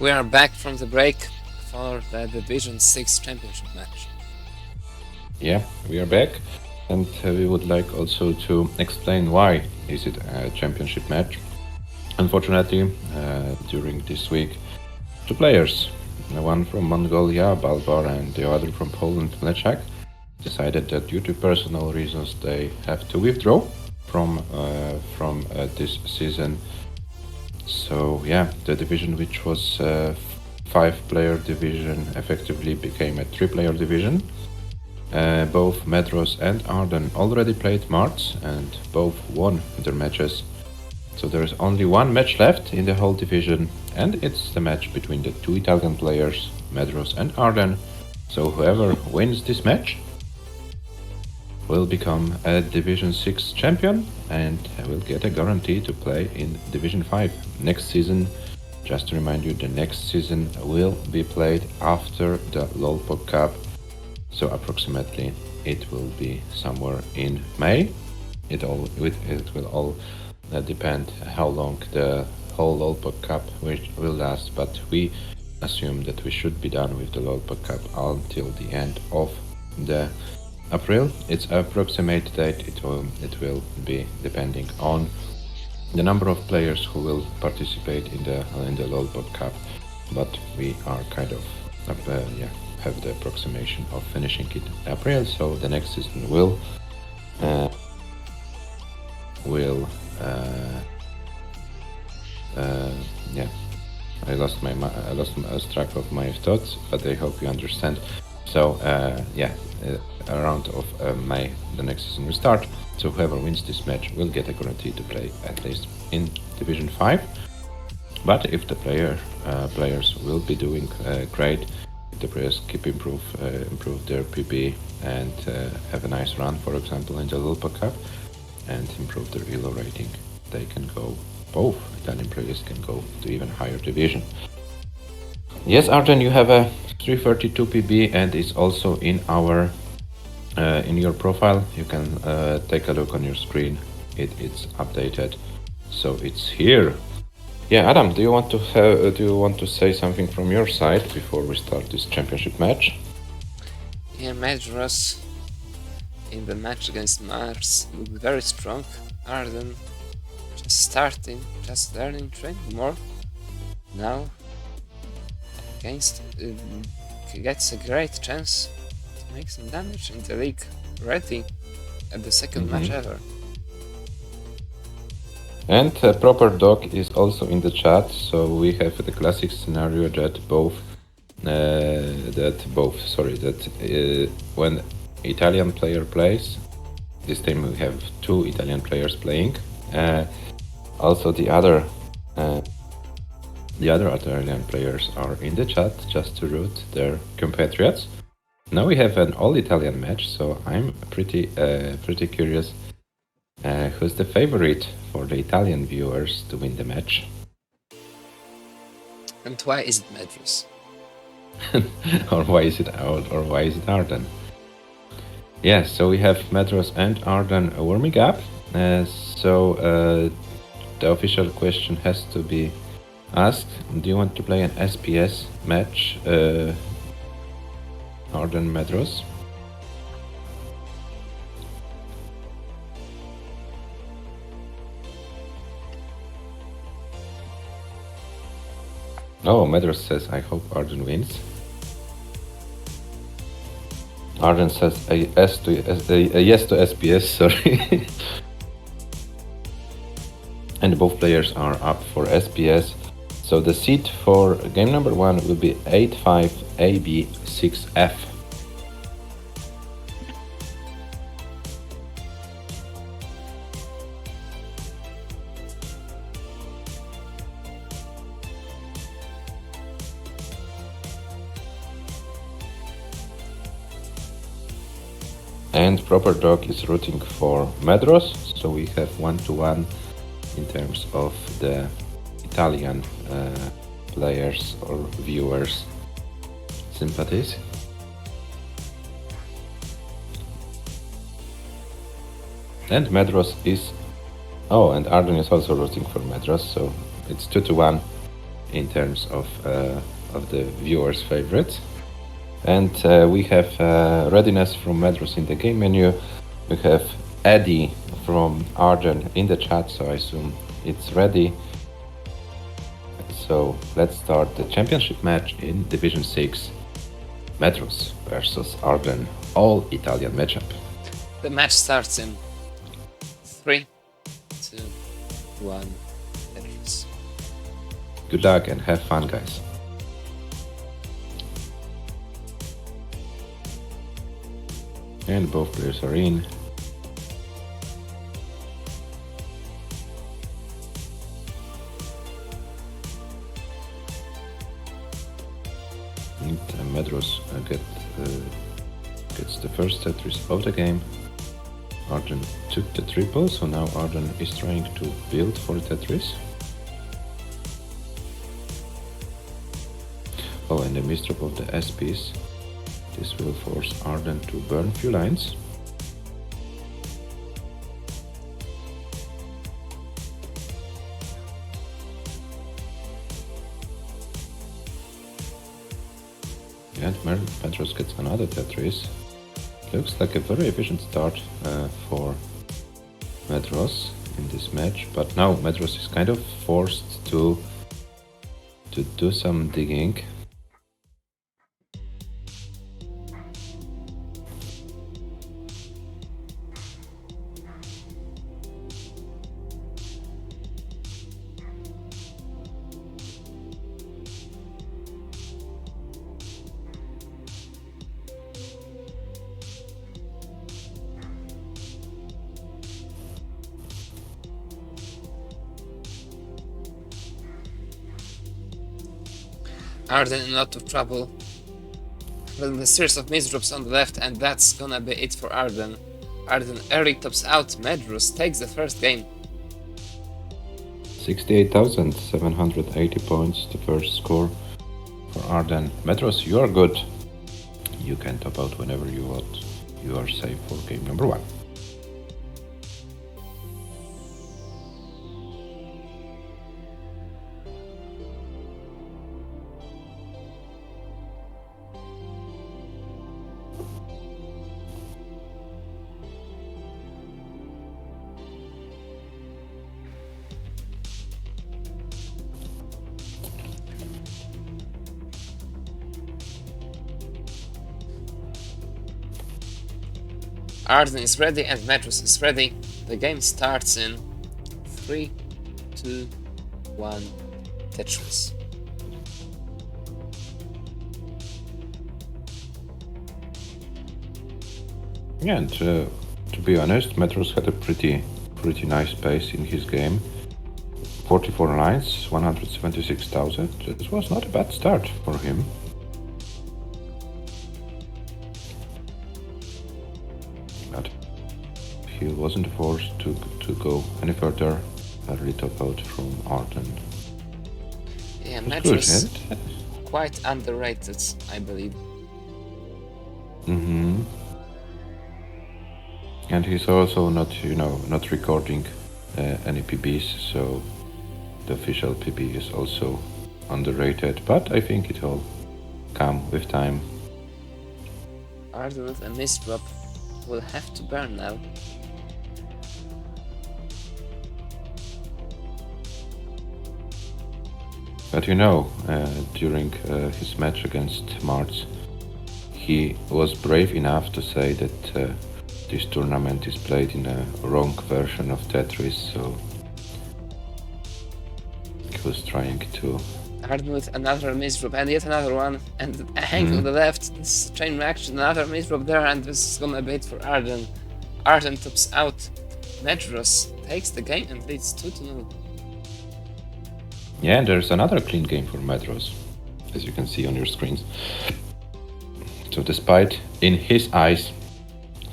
We are back from the break for the Division 6 championship match. Yeah, we are back, and we would like also to explain why is it a championship match. Unfortunately, during this week, two players, one from Mongolia, Balbar, and the other from Poland, Mleczak, decided that due to personal reasons they have to withdraw from this season. So yeah, the division, which was a 5-player division, effectively became a 3-player division. Both MAEDHROS and ARDEN already played March and both won their matches. So there is only one match left in the whole division, and it's the match between the two Italian players, MAEDHROS and ARDEN. So whoever wins this match will become a Division 6 champion and will get a guarantee to play in Division 5 next season. Just to remind you, the next season will be played after the Lolpok Cup, so approximately it will be somewhere in May. It will all depend how long the whole Lolpok Cup will last, but we assume that we should be done with the Lolpok Cup until the end of the April. Its approximate date it will be depending on the number of players who will participate in the Lolpok Cup, but we are kind of have the approximation of finishing it in April. So the next season will I lost track of my thoughts, but I hope you understand. So around of May the next season will start, so whoever wins this match will get a guarantee to play at least in Division 5. But if the players will be doing great, if the players keep improve their PP and have a nice run, for example in the Lolpok Cup, and improve their ELO rating, they can go, both Italian players can go to even higher division. Yes, Arden, you have a 332 PB and it's also in our in your profile. You can take a look on your screen. It's updated, so it's here. Yeah, Adam, do you want to say something from your side before we start this championship match? Yeah, MAEDHROS in the match against Mars looked very strong. ARDEN just starting, just learning, training more. Now against gets a great chance to make some damage in the league, ready at the second match ever. And Proper Dog is also in the chat, so we have the classic scenario that when Italian player plays, this time we have two Italian players playing. Also the other Italian players are in the chat just to root their compatriots. Now we have an all-Italian match, so I'm pretty curious who's the favorite for the Italian viewers to win the match. And why is it MAEDHROS? or why is it ARDEN? Yeah, so we have MAEDHROS and ARDEN warming up. The official question has to be asked: do you want to play an SPS match, ARDEN MAEDHROS? Oh, MAEDHROS says, I hope ARDEN wins. ARDEN says a yes to SPS, sorry. And both players are up for SPS. So the seed for game number 1 will be 85AB6F. And Proper Dog is rooting for MAEDHROS, so we have 1-1 in terms of the Italian players or viewers' sympathies. And MAEDHROS is... Oh, and ARDEN is also rooting for MAEDHROS, so it's 2-1 in terms of the viewers' favorites. And we have readiness from Maedhros in the game menu. We have Eddie from ARDEN in the chat, so I assume it's ready. So let's start the championship match in Division 6. Maedhros versus ARDEN, all Italian matchup. The match starts in 3, 2, 1, Maedhros. Good luck and have fun, guys. And both players are in. And Maedhros gets the first Tetris of the game. ARDEN took the triple, so now ARDEN is trying to build for Tetris. Oh, and the misdrop of the S-piece. This will force ARDEN to burn few lines. And Maedhros gets another Tetris. Looks like a very efficient start for Maedhros in this match, but now Maedhros is kind of forced to do some digging. ARDEN in a lot of trouble. With a series of misdrops on the left, and that's gonna be it for ARDEN. ARDEN early tops out, Maedhros takes the first game. 68,780 points, the first score for ARDEN. Maedhros, you are good. You can top out whenever you want. You are safe for game number 1. ARDEN is ready and Maedhros is ready. The game starts in 3, 2, 1, Tetris. Yeah, and to be honest, Maedhros had a pretty nice pace in his game. 44 lines, 176,000. This was not a bad start for him. But he wasn't forced to go any further. Early top out from ARDEN. Yeah, That's Maedhros good, quite underrated, I believe. Mm-hmm. And he's also not, not recording any PBs, so the official PB is also underrated. But I think it will come with time. ARDEN with a misdrop will have to burn now. But during his match against Marz, he was brave enough to say that this tournament is played in a wrong version of Tetris, so he was trying to... ARDEN with another misdrop and yet another one, and a hang to the left. This chain reaction, another misdrop there, and this is gonna be it for ARDEN. ARDEN tops out. Maedhros takes the game and leads 2-0. Yeah, and there's another clean game for Maedhros, as you can see on your screens. So despite, in his eyes,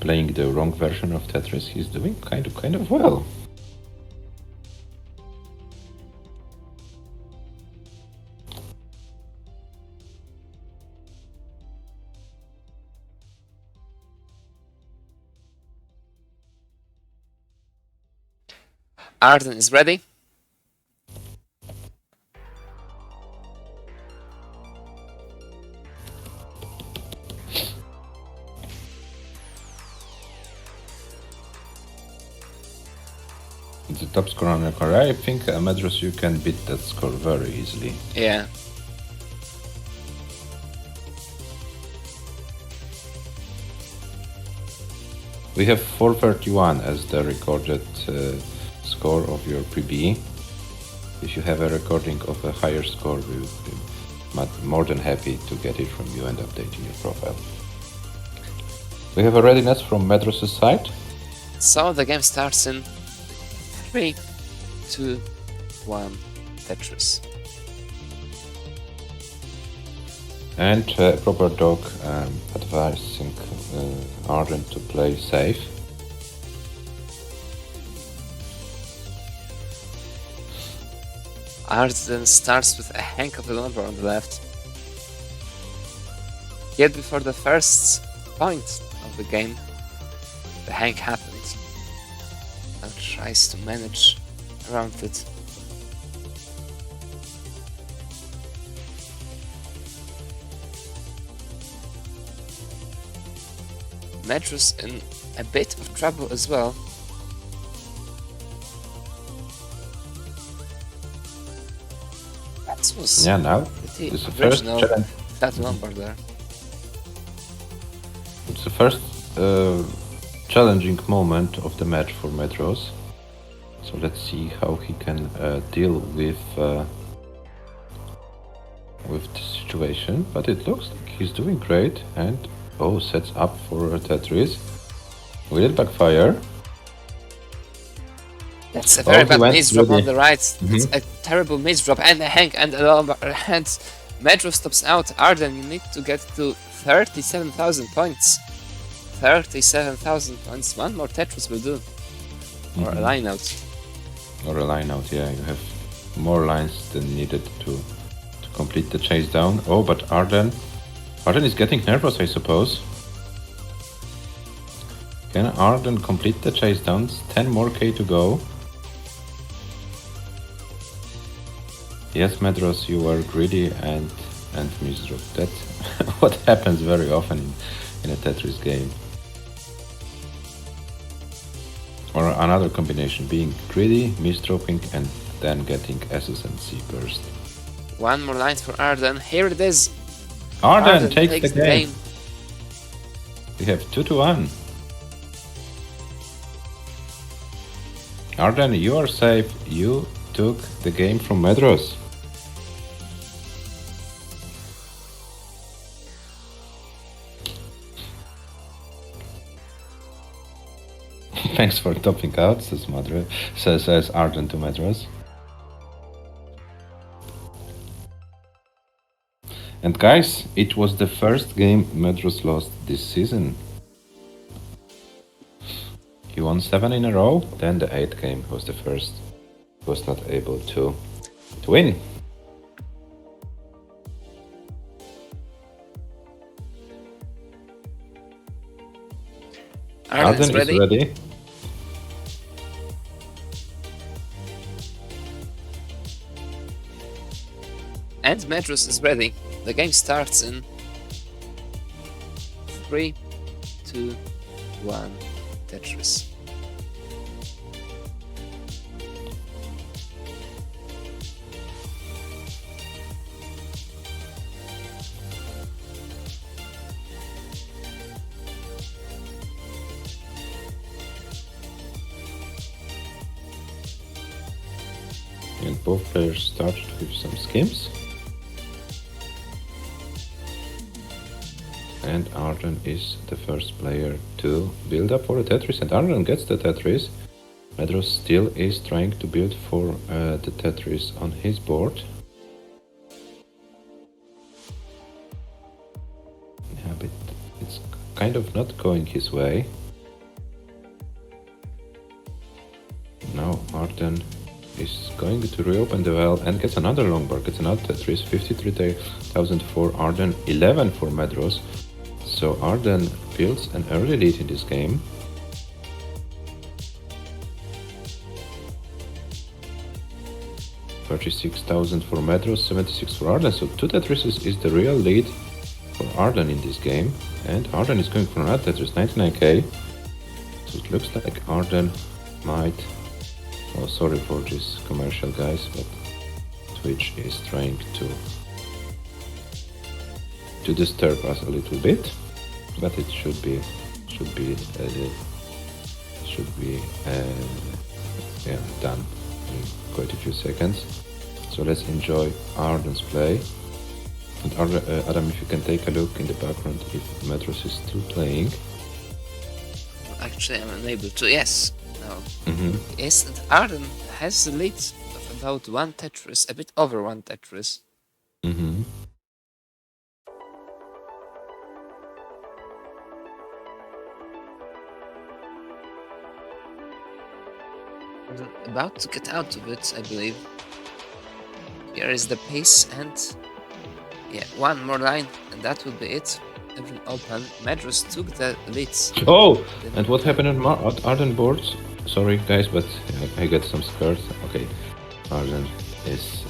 playing the wrong version of Tetris, he's doing kind of well. ARDEN is ready. It's the top score on your career. I think Maedhros, you can beat that score very easily. Yeah. We have 431 as the recorded score of your PB. If you have a recording of a higher score, we will be more than happy to get it from you and updating your profile. We have a readiness from Maedhros' side. So the game starts in 3, 2, 1, Tetris. And proper dog advising Arden to play safe. Arden starts with a hang of the number on the left. Yet before the first point of the game, the hang happened. Now tries to manage around it. Maedhros in a bit of trouble as well. That was Now pretty it's the first original, challenge. that number there. It's the first challenging moment of the match for Maedhros. So let's see how he can deal with the situation. But it looks like he's doing great and sets up for a Tetris. Will it backfire? That's a very bad he maze drop went on the right. Mhm. It's a terrible maze drop and a hang and a lumber hand. Maedhros stops out. Arden, you need to get to 37,000 points. 37,000 points. One more Tetris will do. Or a line out. Or a line out, yeah. You have more lines than needed to complete the chase down. Oh, but Arden is getting nervous, I suppose. Can Arden complete the chase downs? 10 more K to go. Yes, Maedhros, you are greedy and misdrop. That's what happens very often in a Tetris game. Or another combination, being greedy, misdropping, and then getting SS&C burst. One more line for Arden. Here it is. Arden takes the game. We have 2-1. Arden, you are safe. You took the game from Maedhros. Thanks for topping out, says Arden to Maedhros. And guys, it was the first game Maedhros lost this season. He won 7 in a row, then the 8th game was the first. He was not able to win. Arden is ready. And Maedhros is ready. The game starts in 3, 2, 1, Tetris. And both players started with some schemes. And Arden is the first player to build up for a Tetris, and Arden gets the Tetris. Maedhros still is trying to build for the Tetris on his board. Yeah, but it's kind of not going his way. Now Arden is going to reopen the well and gets another long bar, gets another Tetris, 53,000 for Arden, 11 for Maedhros. So Arden builds an early lead in this game. $36,000 for Maedhros, 76 for Arden. So 2 Tetrises is the real lead for Arden in this game. And Arden is going for another Tetris, 99k. So it looks like Arden might Oh, sorry for this commercial, guys, but Twitch is trying to disturb us a little bit, but it should be done in quite a few seconds. So let's enjoy Arden's play. And Adam, if you can take a look in the background if MAEDHROS is still playing. Actually, I'm unable to. Yes. No. Yes, and Arden has the lead of about 1 Tetris, a bit over 1 Tetris. About to get out of it, I believe. Here is the pace, and yeah, one more line, and that will be it. Everything open. MAEDHROS took the leads. Oh, and what happened at Arden boards? Sorry, guys, but I got some scared. Okay, Arden is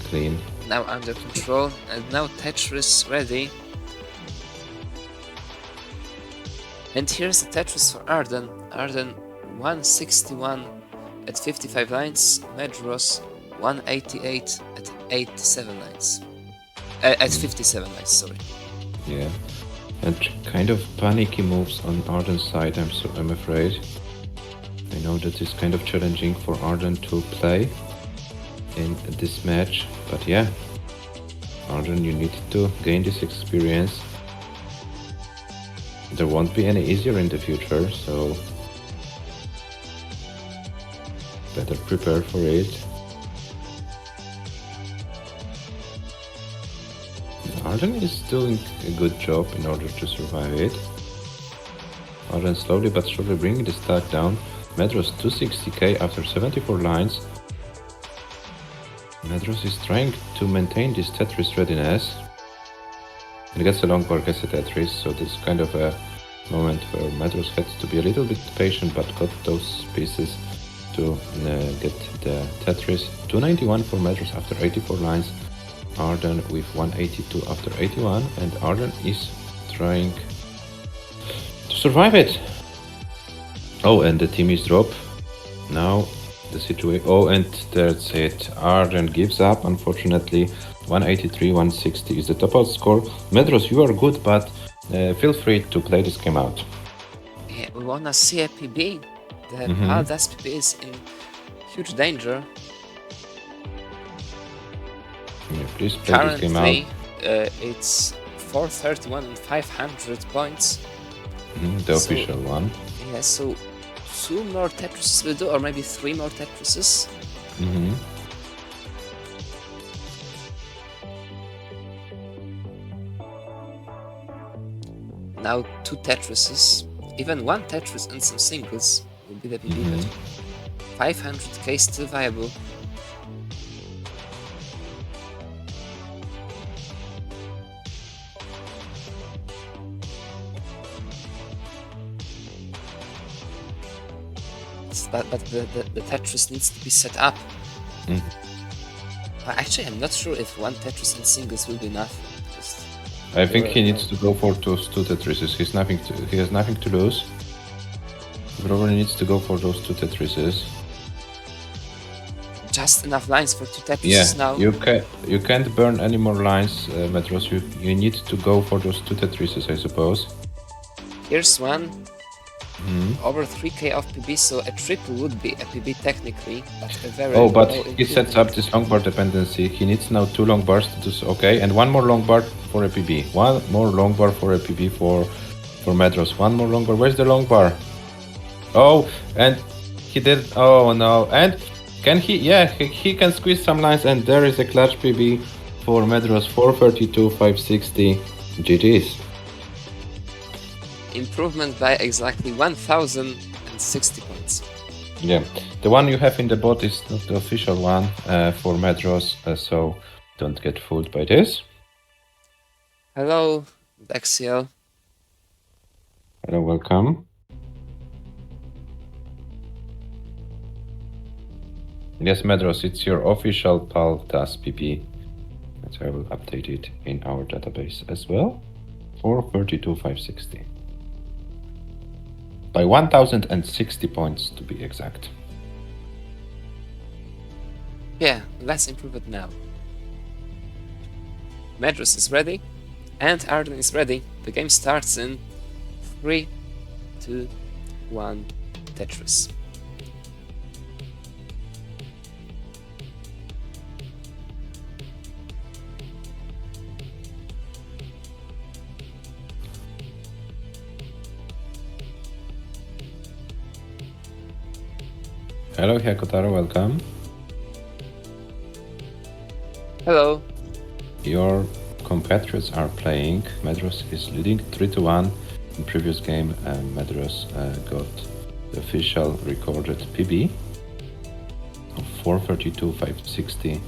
clean. Now under control, and now Tetris ready. And here's the Tetris for Arden. Arden 161 at 55 lines, MAEDHROS 188 at 87 lines. At 57 lines, sorry. Yeah, and kind of panicky moves on Arden's side, I'm afraid. I know that it's kind of challenging for Arden to play in this match, but yeah, Arden, you need to gain this experience. There won't be any easier in the future, so better prepare for it. Arden is doing a good job in order to survive it. Arden slowly but surely bringing the stack down. MAEDHROS 260k after 74 lines. MAEDHROS is trying to maintain this Tetris readiness. And gets a long bar, gets a Tetris, so this is kind of a moment where MAEDHROS had to be a little bit patient, but got those pieces to get the Tetris. 291 for MAEDHROS after 84 lines. Arden with 182 after 81, and Arden is trying to survive it. Oh, and the team is dropped. Now the situation. Oh, and that's it. Arden gives up, unfortunately. 183, 160 is the top out score. MAEDHROS, you are good, but feel free to play this game out. Yeah, we wanna see a PB. The Aldas PB is in huge danger. Yeah, please play this game out. Currently, it's 431 and 500 points. The official one. Yeah, so 2 more Tetrises will do, or maybe 3 more Tetrises. Now 2 Tetrises, even 1 Tetris and some singles will be the PB, but 500k still viable. But the Tetris needs to be set up. Actually, I'm not sure if 1 Tetris and singles will be enough. I think he needs to go for those 2 Tetrises. He has nothing to lose. He probably needs to go for those 2 Tetrises. Just enough lines for 2 Tetrises now. You can't burn any more lines, MAEDHROS. You need to go for those 2 Tetrises, I suppose. Here's one. Over 3k of PB, so a triple would be a PB technically, but a very but he sets up this long bar dependency. He needs now 2 long bars to do so. Okay, and 1 more long bar for a PB. 1 more long bar for a PB for MAEDHROS. 1 more long bar. Where's the long bar? Oh, and he did. Oh no! And can he? Yeah, he can squeeze some lines, and there is a clutch PB for MAEDHROS. 432, 560. GG's. Improvement by exactly 1060 points. Yeah, the one you have in the bot is not the official one for MAEDHROS, so don't get fooled by this. Hello, Dexiel. Hello, welcome. Yes, MAEDHROS, it's your official PAL TAS PP. So I will update it in our database as well. 432, 560. By 1060 points to be exact. Yeah, let's improve it now. MAEDHROS is ready, and ARDEN is ready. The game starts in 3, 2, 1, Tetris. Hello, Hyakutaro, welcome. Hello. Your compatriots are playing. MAEDHROS is leading 3-1. In previous game, MAEDHROS got the official recorded PB of 432.560.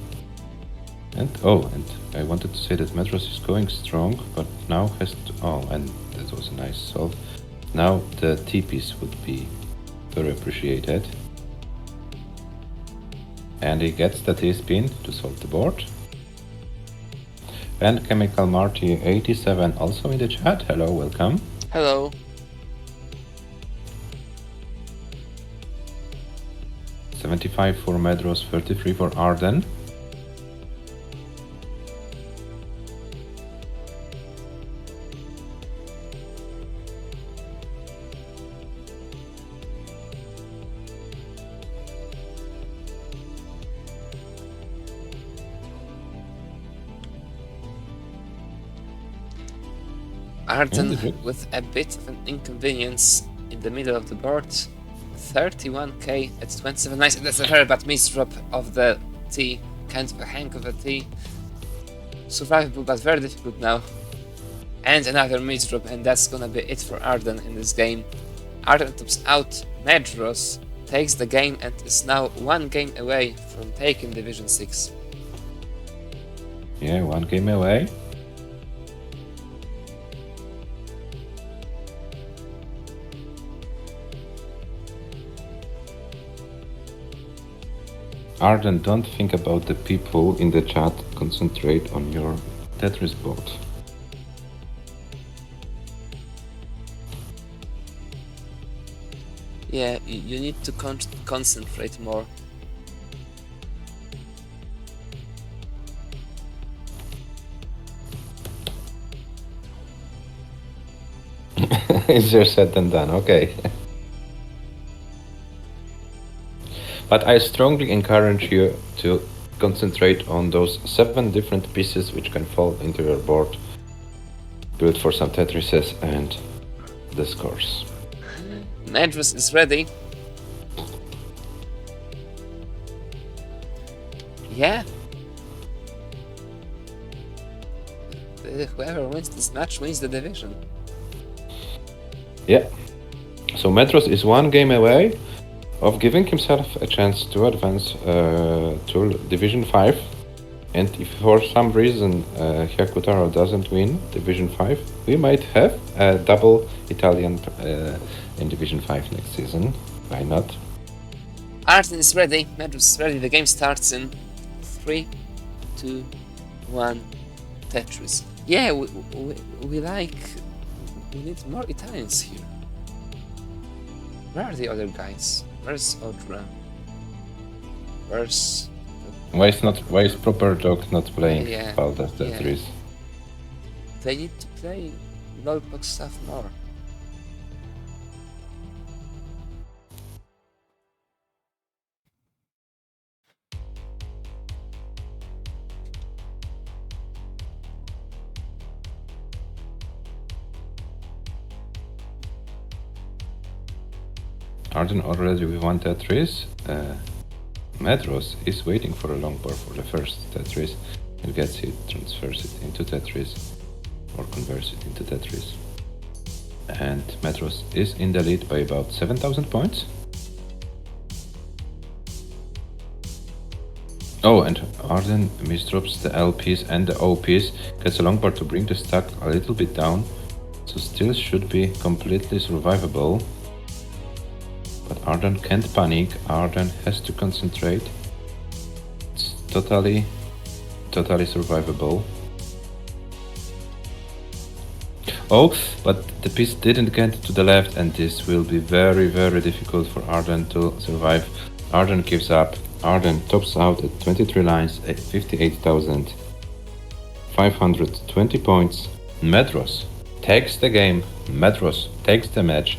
And I wanted to say that MAEDHROS is going strong, but now has to. And that was a nice solve. Now the T-piece would be very appreciated. And he gets the T-spin to solve the board. And Chemical Marty 87 also in the chat. Hello, welcome. Hello. $75 for MAEDHROS, $33 for ARDEN. ARDEN with a bit of an inconvenience in the middle of the board. 31k at 27. Nice. That's a very bad misdrop of the T. Kind of a hang of the T. Survivable, but very difficult now. And another misdrop, and that's gonna be it for ARDEN in this game. ARDEN tops out. MAEDHROS takes the game and is now 1 game away from taking Division 6. Yeah, 1 game away. ARDEN, don't think about the people in the chat, concentrate on your Tetris board. Yeah, you need to concentrate more. Easier said than done, okay. But I strongly encourage you to concentrate on those 7 different pieces which can fall into your board. Build for some Tetrises and the scores. MAEDHROS is ready. Yeah. Whoever wins this match wins the division. Yeah. So MAEDHROS is 1 game away of giving himself a chance to advance to Division 5. And if for some reason Hyakutaro doesn't win Division 5, we might have a double Italian in Division 5 next season. Why not? ARDEN is ready. MAEDHROS is ready. The game starts in 3, 2, 1, Tetris. Yeah, we need more Italians here. Where are the other guys? Where's Odra? Where's... Why is Proper Dog not playing Yeah, Baldas Tetris? yeah. They need to play Lolbox stuff more. ARDEN already with 1 Tetris. MAEDHROS is waiting for a long bar for the first Tetris and gets it, transfers it into Tetris or converts it into Tetris. And MAEDHROS is in the lead by about 7,000 points. Oh, and ARDEN misdrops the LPs and the OPs, gets a long bar to bring the stack a little bit down, so still should be completely survivable. But ARDEN can't panic, ARDEN has to concentrate. It's totally survivable. Oh, but the piece didn't get to the left, and this will be very, very difficult for ARDEN to survive. ARDEN gives up. Arden tops out at 23 lines at 58,520 points. MAEDHROS takes the game, MAEDHROS takes the match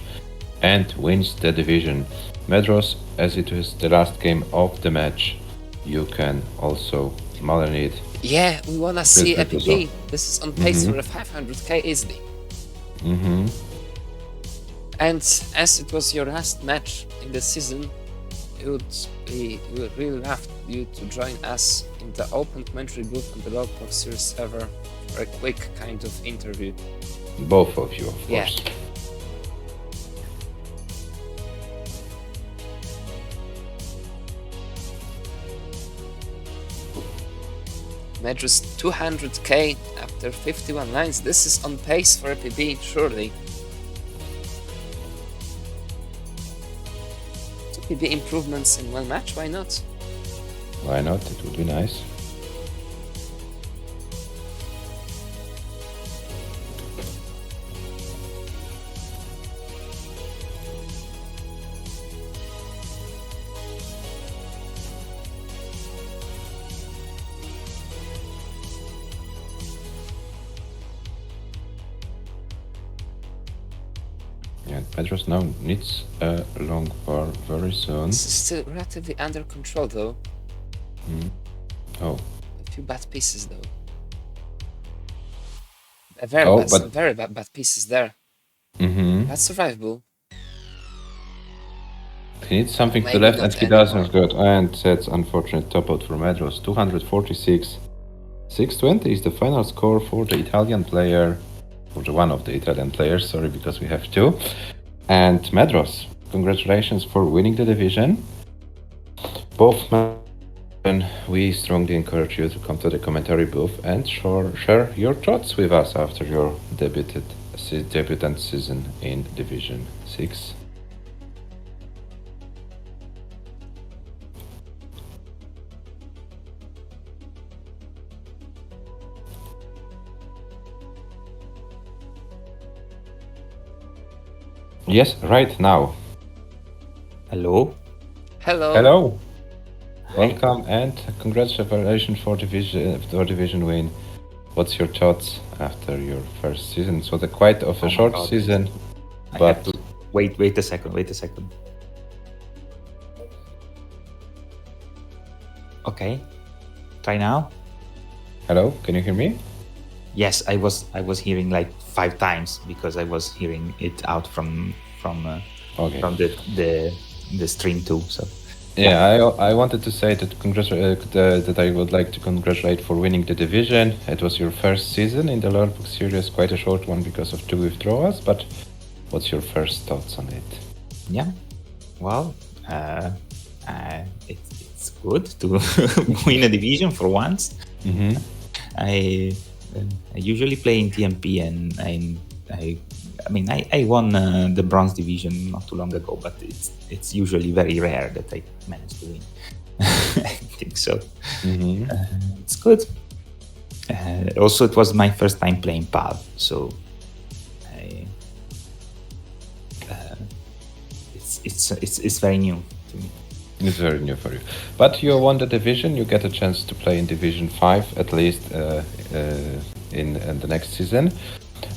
and wins the division. MAEDHROS, as it was the last game of the match, you can also mull it. Yeah, we wanna see a Good PB. This is on pace for a 500k easily. And as it was your last match in the season, we would really love you to join us in the open commentary booth on the Logbox Series server for a quick kind of interview. Both of you, of Yeah. course. MAEDHROS 200k after 51 lines. This is on pace for a PB, surely. 2 PB improvements in one match, why not? Why not? It would be nice. Yeah, MAEDHROS now needs a long bar very soon. This is still relatively under control though. Oh, A few bad pieces though. A very, Oh, bad, but- very bad pieces there. That's survivable. He needs something to Maybe left not and he anymore. doesn't good. And that's unfortunate top out for MAEDHROS. 246. 620 is the final score for the Italian player. For the one of the Italian players, sorry, because we have two. And MAEDHROS, congratulations for winning the division. Both men, we strongly encourage you to come to the commentary booth and share your thoughts with us after your debutant season in Division 6. Yes, right now. Hello. Hello. Hello. Welcome and congratulations for division win. What's your thoughts after your first season? So the quite of a Oh my short God. season, I but have to wait a second. Okay. Try now. hello, can you hear me? Yes, I was hearing like 5 times because I was hearing it out from Okay. the stream too. So Yeah, I wanted to say that that I would like to congratulate for winning the division. It was your first season in the Lordbook series, quite a short one because of 2 withdrawals. But what's your first thoughts on it? yeah, well, it's good to win a division for once. I usually play in TMP and I won the bronze division not too long ago, but it's usually very rare that I manage to win. I think so. It's good. Also, it was my first time playing PAL, so it's very new to me. It's very new for you. But you won the division, you get a chance to play in Division 5 at least in the next season.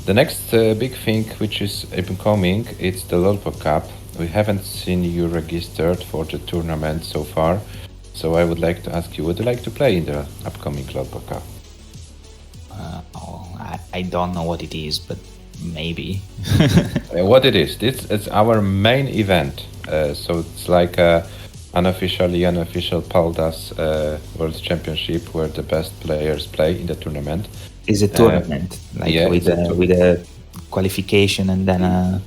The next big thing which is coming, it's the Lordbook Cup. We haven't seen you registered for the tournament so far. So I would like to ask you, would you like to play in the upcoming Lordbook Cup? I don't know what it is, but maybe. What it is, it's our main event. So it's like unofficial Paldas World Championship where the best players play in the tournament. Is a tournament with a qualification and then a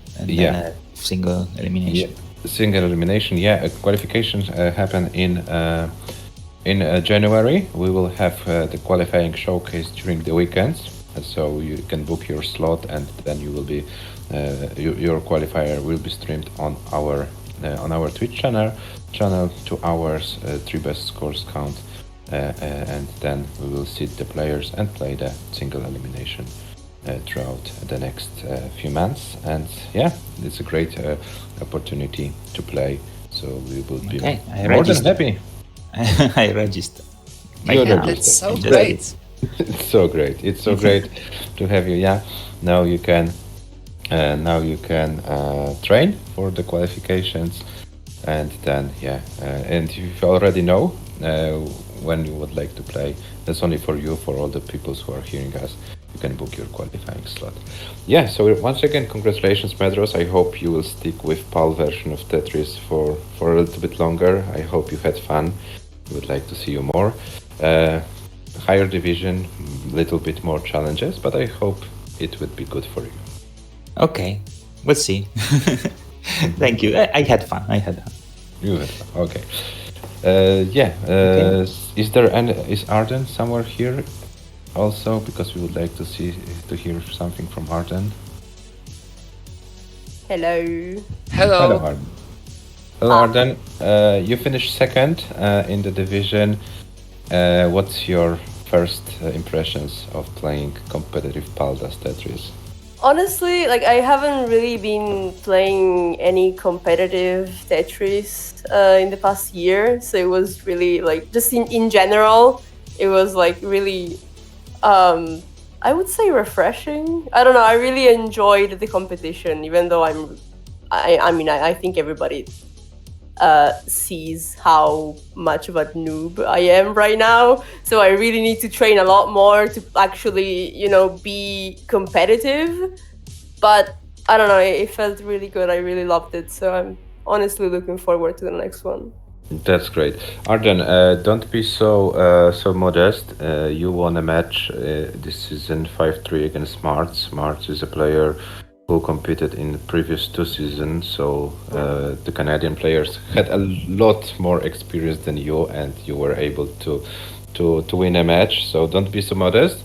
single elimination. Single elimination, yeah. Qualifications happen in January. We will have the qualifying showcase during the weekends, so you can book your slot, and then you will be your qualifier will be streamed on our Twitch channel. 2 hours, 3 best scores count, and then we will seed the players and play the single elimination throughout the next few months. And yeah, it's a great opportunity to play, so we will be more than happy. I registered. You Now. registered. That's so Just great. It's so great. It's so great to have you. Yeah. Now you can. Now you can train for the qualifications, and then and if you already know when you would like to play, that's only for you. For all the people who are hearing us, you can book your qualifying slot. Yeah. So once again, congratulations, Maedhros. I hope you will stick with PAL version of Tetris for a little bit longer. I hope you had fun. We would like to see you more. Higher division, little bit more challenges, but I hope it would be good for you. Okay, we'll see. Thank you. I had fun. You had fun. Okay. Is Arden somewhere here also? Because we would like to hear something from Arden. Hello. Hello, Hello. Arden. Hello, Arden. You finished second in the division. What's your first impressions of playing competitive Paldas Tetris? Honestly, like I haven't really been playing any competitive Tetris in the past year, so it was really like just in general, it was like really I would say refreshing. I don't know, I really enjoyed the competition, even though I think everybody sees how much of a noob I am right now. So I really need to train a lot more to actually, be competitive. But I don't know, it felt really good. I really loved it. So I'm honestly looking forward to the next one. That's great. Arden, don't be so modest. You won a match this season 5-3 against Smarts. Smarts is a player who competed in the previous 2 seasons, so the Canadian players had a lot more experience than you, and you were able to win a match. So don't be so modest.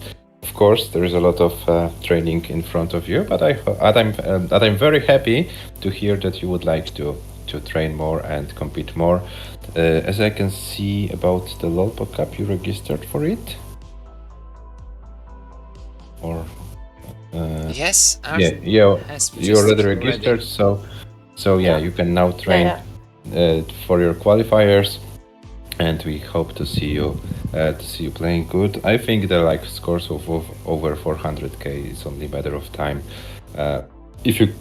Of course, there is a lot of training in front of you, but I'm very happy to hear that you would like to train more and compete more. As I can see about the Lolpo Cup, you registered for it? Or Yes. you already registered, so you can now train for your qualifiers, and we hope to see you playing good. I think the scores of over 400k is only a matter of time. If you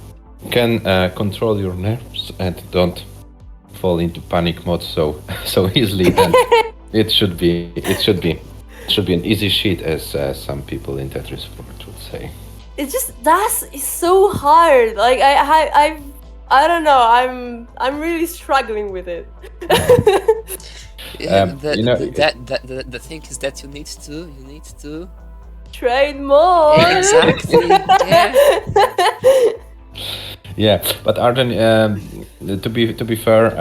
can control your nerves and don't fall into panic mode so easily, then it should be an easy sheet, as some people in Tetris Sport would say. It's just it's so hard. Like I don't know. I'm really struggling with it. The thing is that you need to train more. Exactly. Yeah, but Arden, to be fair,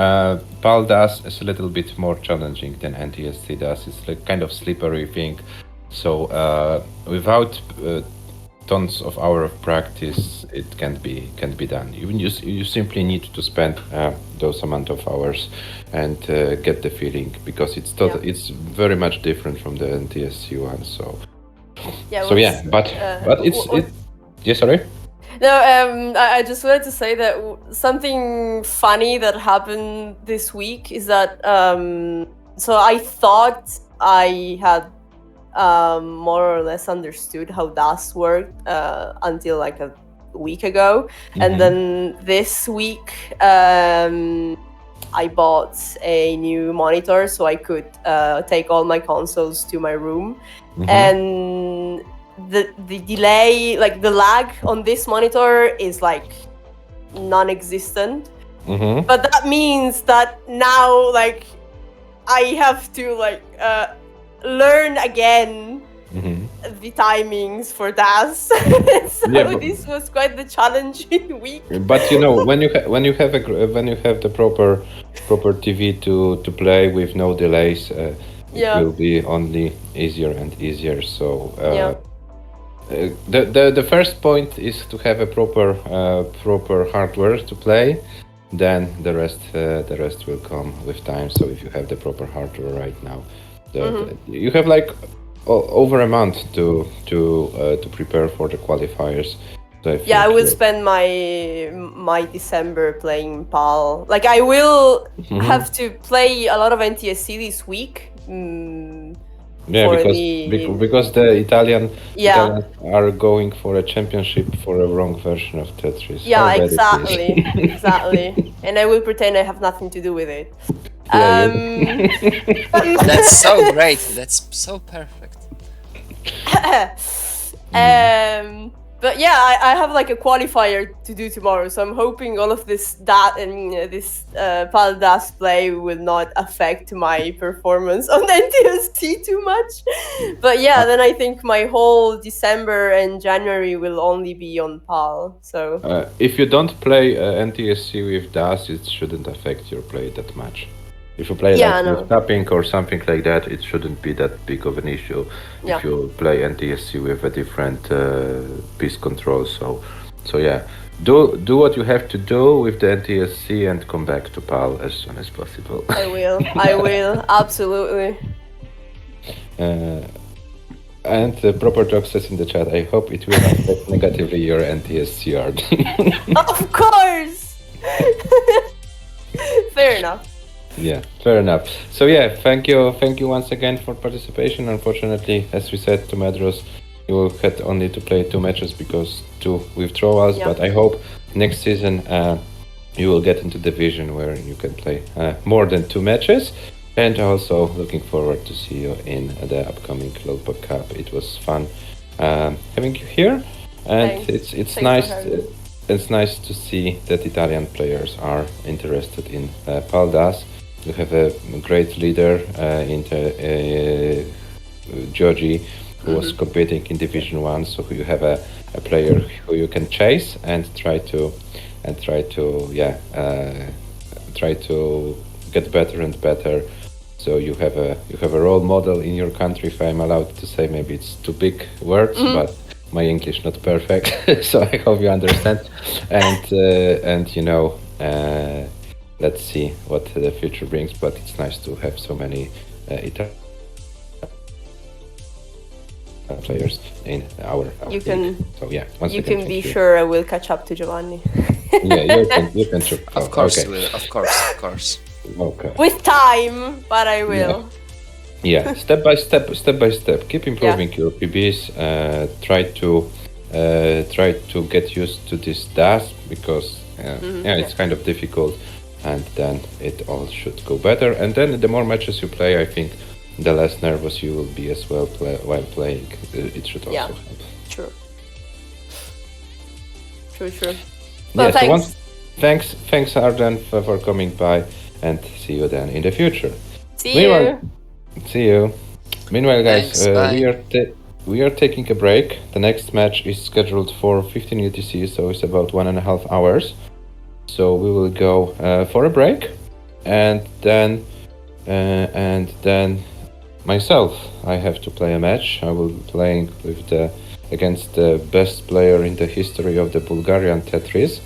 PALDAS is a little bit more challenging than NTSC does. It's like kind of slippery thing. So without tons of hours of practice, it can't be done. You simply need to spend those amount of hours and get the feeling, because it's very much different from the NTSC one. Sorry. No, I just wanted to say that something funny that happened this week is that so I thought I had more or less understood how DAS worked until like a week ago. Mm-hmm. And then this week I bought a new monitor so I could take all my consoles to my room. Mm-hmm. And the delay, like the lag on this monitor is like non-existent. Mm-hmm. But that means that now like I have to like learn again the timings for DAS. This was quite the challenging week. But when you have the proper TV to play with no delays, it will be only easier and easier. So the first point is to have a proper hardware to play. Then the rest will come with time. So if you have the proper hardware right now, you have like over a month to prepare for the qualifiers. So I Yeah, I think will spend my December playing PAL. Like, I will have to play a lot of NTSC this week. Yeah, for because the Italians Yeah, are going for a championship for a wrong version of Tetris. How yeah, bad it is. exactly, exactly. And I will pretend I have nothing to do with it. Yeah, That's so great. That's so perfect. But yeah, I have like a qualifier to do tomorrow, so I'm hoping all of this this PAL DAS play will not affect my performance on NTST too much. But yeah, then I think my whole December and January will only be on PAL. So if you don't play NTSC with DAS, it shouldn't affect your play that much. If you play Yeah, like no. with tapping or something like that, it shouldn't be that big of an issue. Yeah. If you play NTSC with a different piece control, so yeah, do what you have to do with the NTSC and come back to PAL as soon as possible. I will, absolutely. And Proper Talk says in the chat, I hope it will affect negatively your NTSC art. Of course. Fair enough. Yeah, fair enough. So yeah, thank you once again for participation. Unfortunately, as we said to Maedhros, you will had only to play 2 matches because 2 withdrawals. Yeah. But I hope next season you will get into division where you can play more than 2 matches. And also looking forward to see you in the upcoming Lowpop Cup. It was fun having you here, and Thanks. it's Thanks nice. for having me. It's nice to see that Italian players are interested in PAL DAS. You have a great leader in Georgie, who was competing in Division 1. So you have a player who you can chase and try to get better and better. So you have a role model in your country, if I'm allowed to say. Maybe it's too big words, but my English not perfect, so I hope you understand. And let's see what the future brings. But it's nice to have so many Italian players in our You league. can So yeah, once you again, can be thank you. sure I will catch up to Giovanni. Yeah, you can. Of course, okay. you will. Of course. Okay. With time, but I will. Yeah, step by step. Keep improving your PBs. Try to get used to this DAS because it's kind of difficult, and then it all should go better. And then the more matches you play, I think the less nervous you will be as well while playing. It should also help. True. Well, Yeah, thanks. So thanks Arden for coming by, and see you then in the future. See you. See you. Meanwhile, guys, Thanks, bye. we are taking a break. The next match is scheduled for 15 UTC, so it's about 1.5 hours. So we will go for a break, and then myself, I have to play a match. I will be playing against the best player in the history of the Bulgarian Tetris.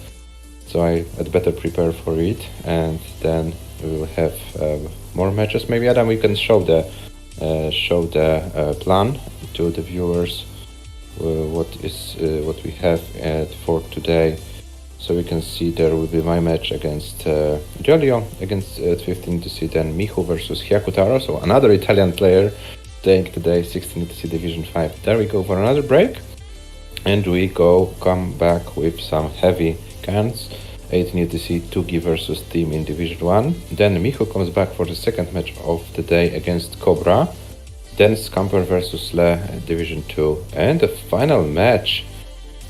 So I had better prepare for it, and then we will have more matches. Maybe Adam, we can show the plan to the viewers. What we have for today, so we can see there will be my match against Giulio against 15 to see then Michu versus Hyakutaro, so another Italian player playing today 16 to see Division 5. There we go for another break, and we come back with some heavy cans. 18 UTC Tugi versus Team in Division 1. Then Michu comes back for the second match of the day against Cobra. Then Scamper versus Le Division 2. And the final match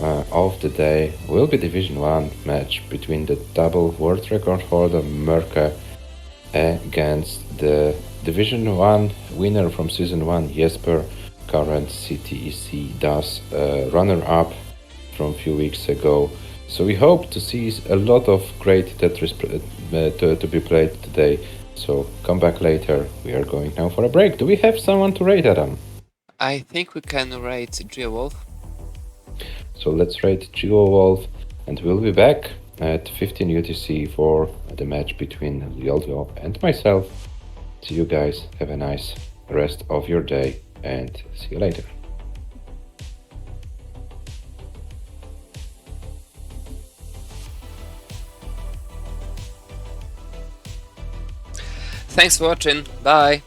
of the day will be Division 1 match between the double world record holder Merke against the Division 1 winner from Season 1 Jesper, current CTEC DAS runner-up from a few weeks ago. So we hope to see a lot of great Tetris to be played today. So come back later. We are going now for a break. Do we have someone to rate, Adam? I think we can rate GeoWolf. So let's rate GeoWolf, and we'll be back at 15 UTC for the match between Giulio and myself. See you guys. Have a nice rest of your day, and see you later. Thanks for watching. Bye.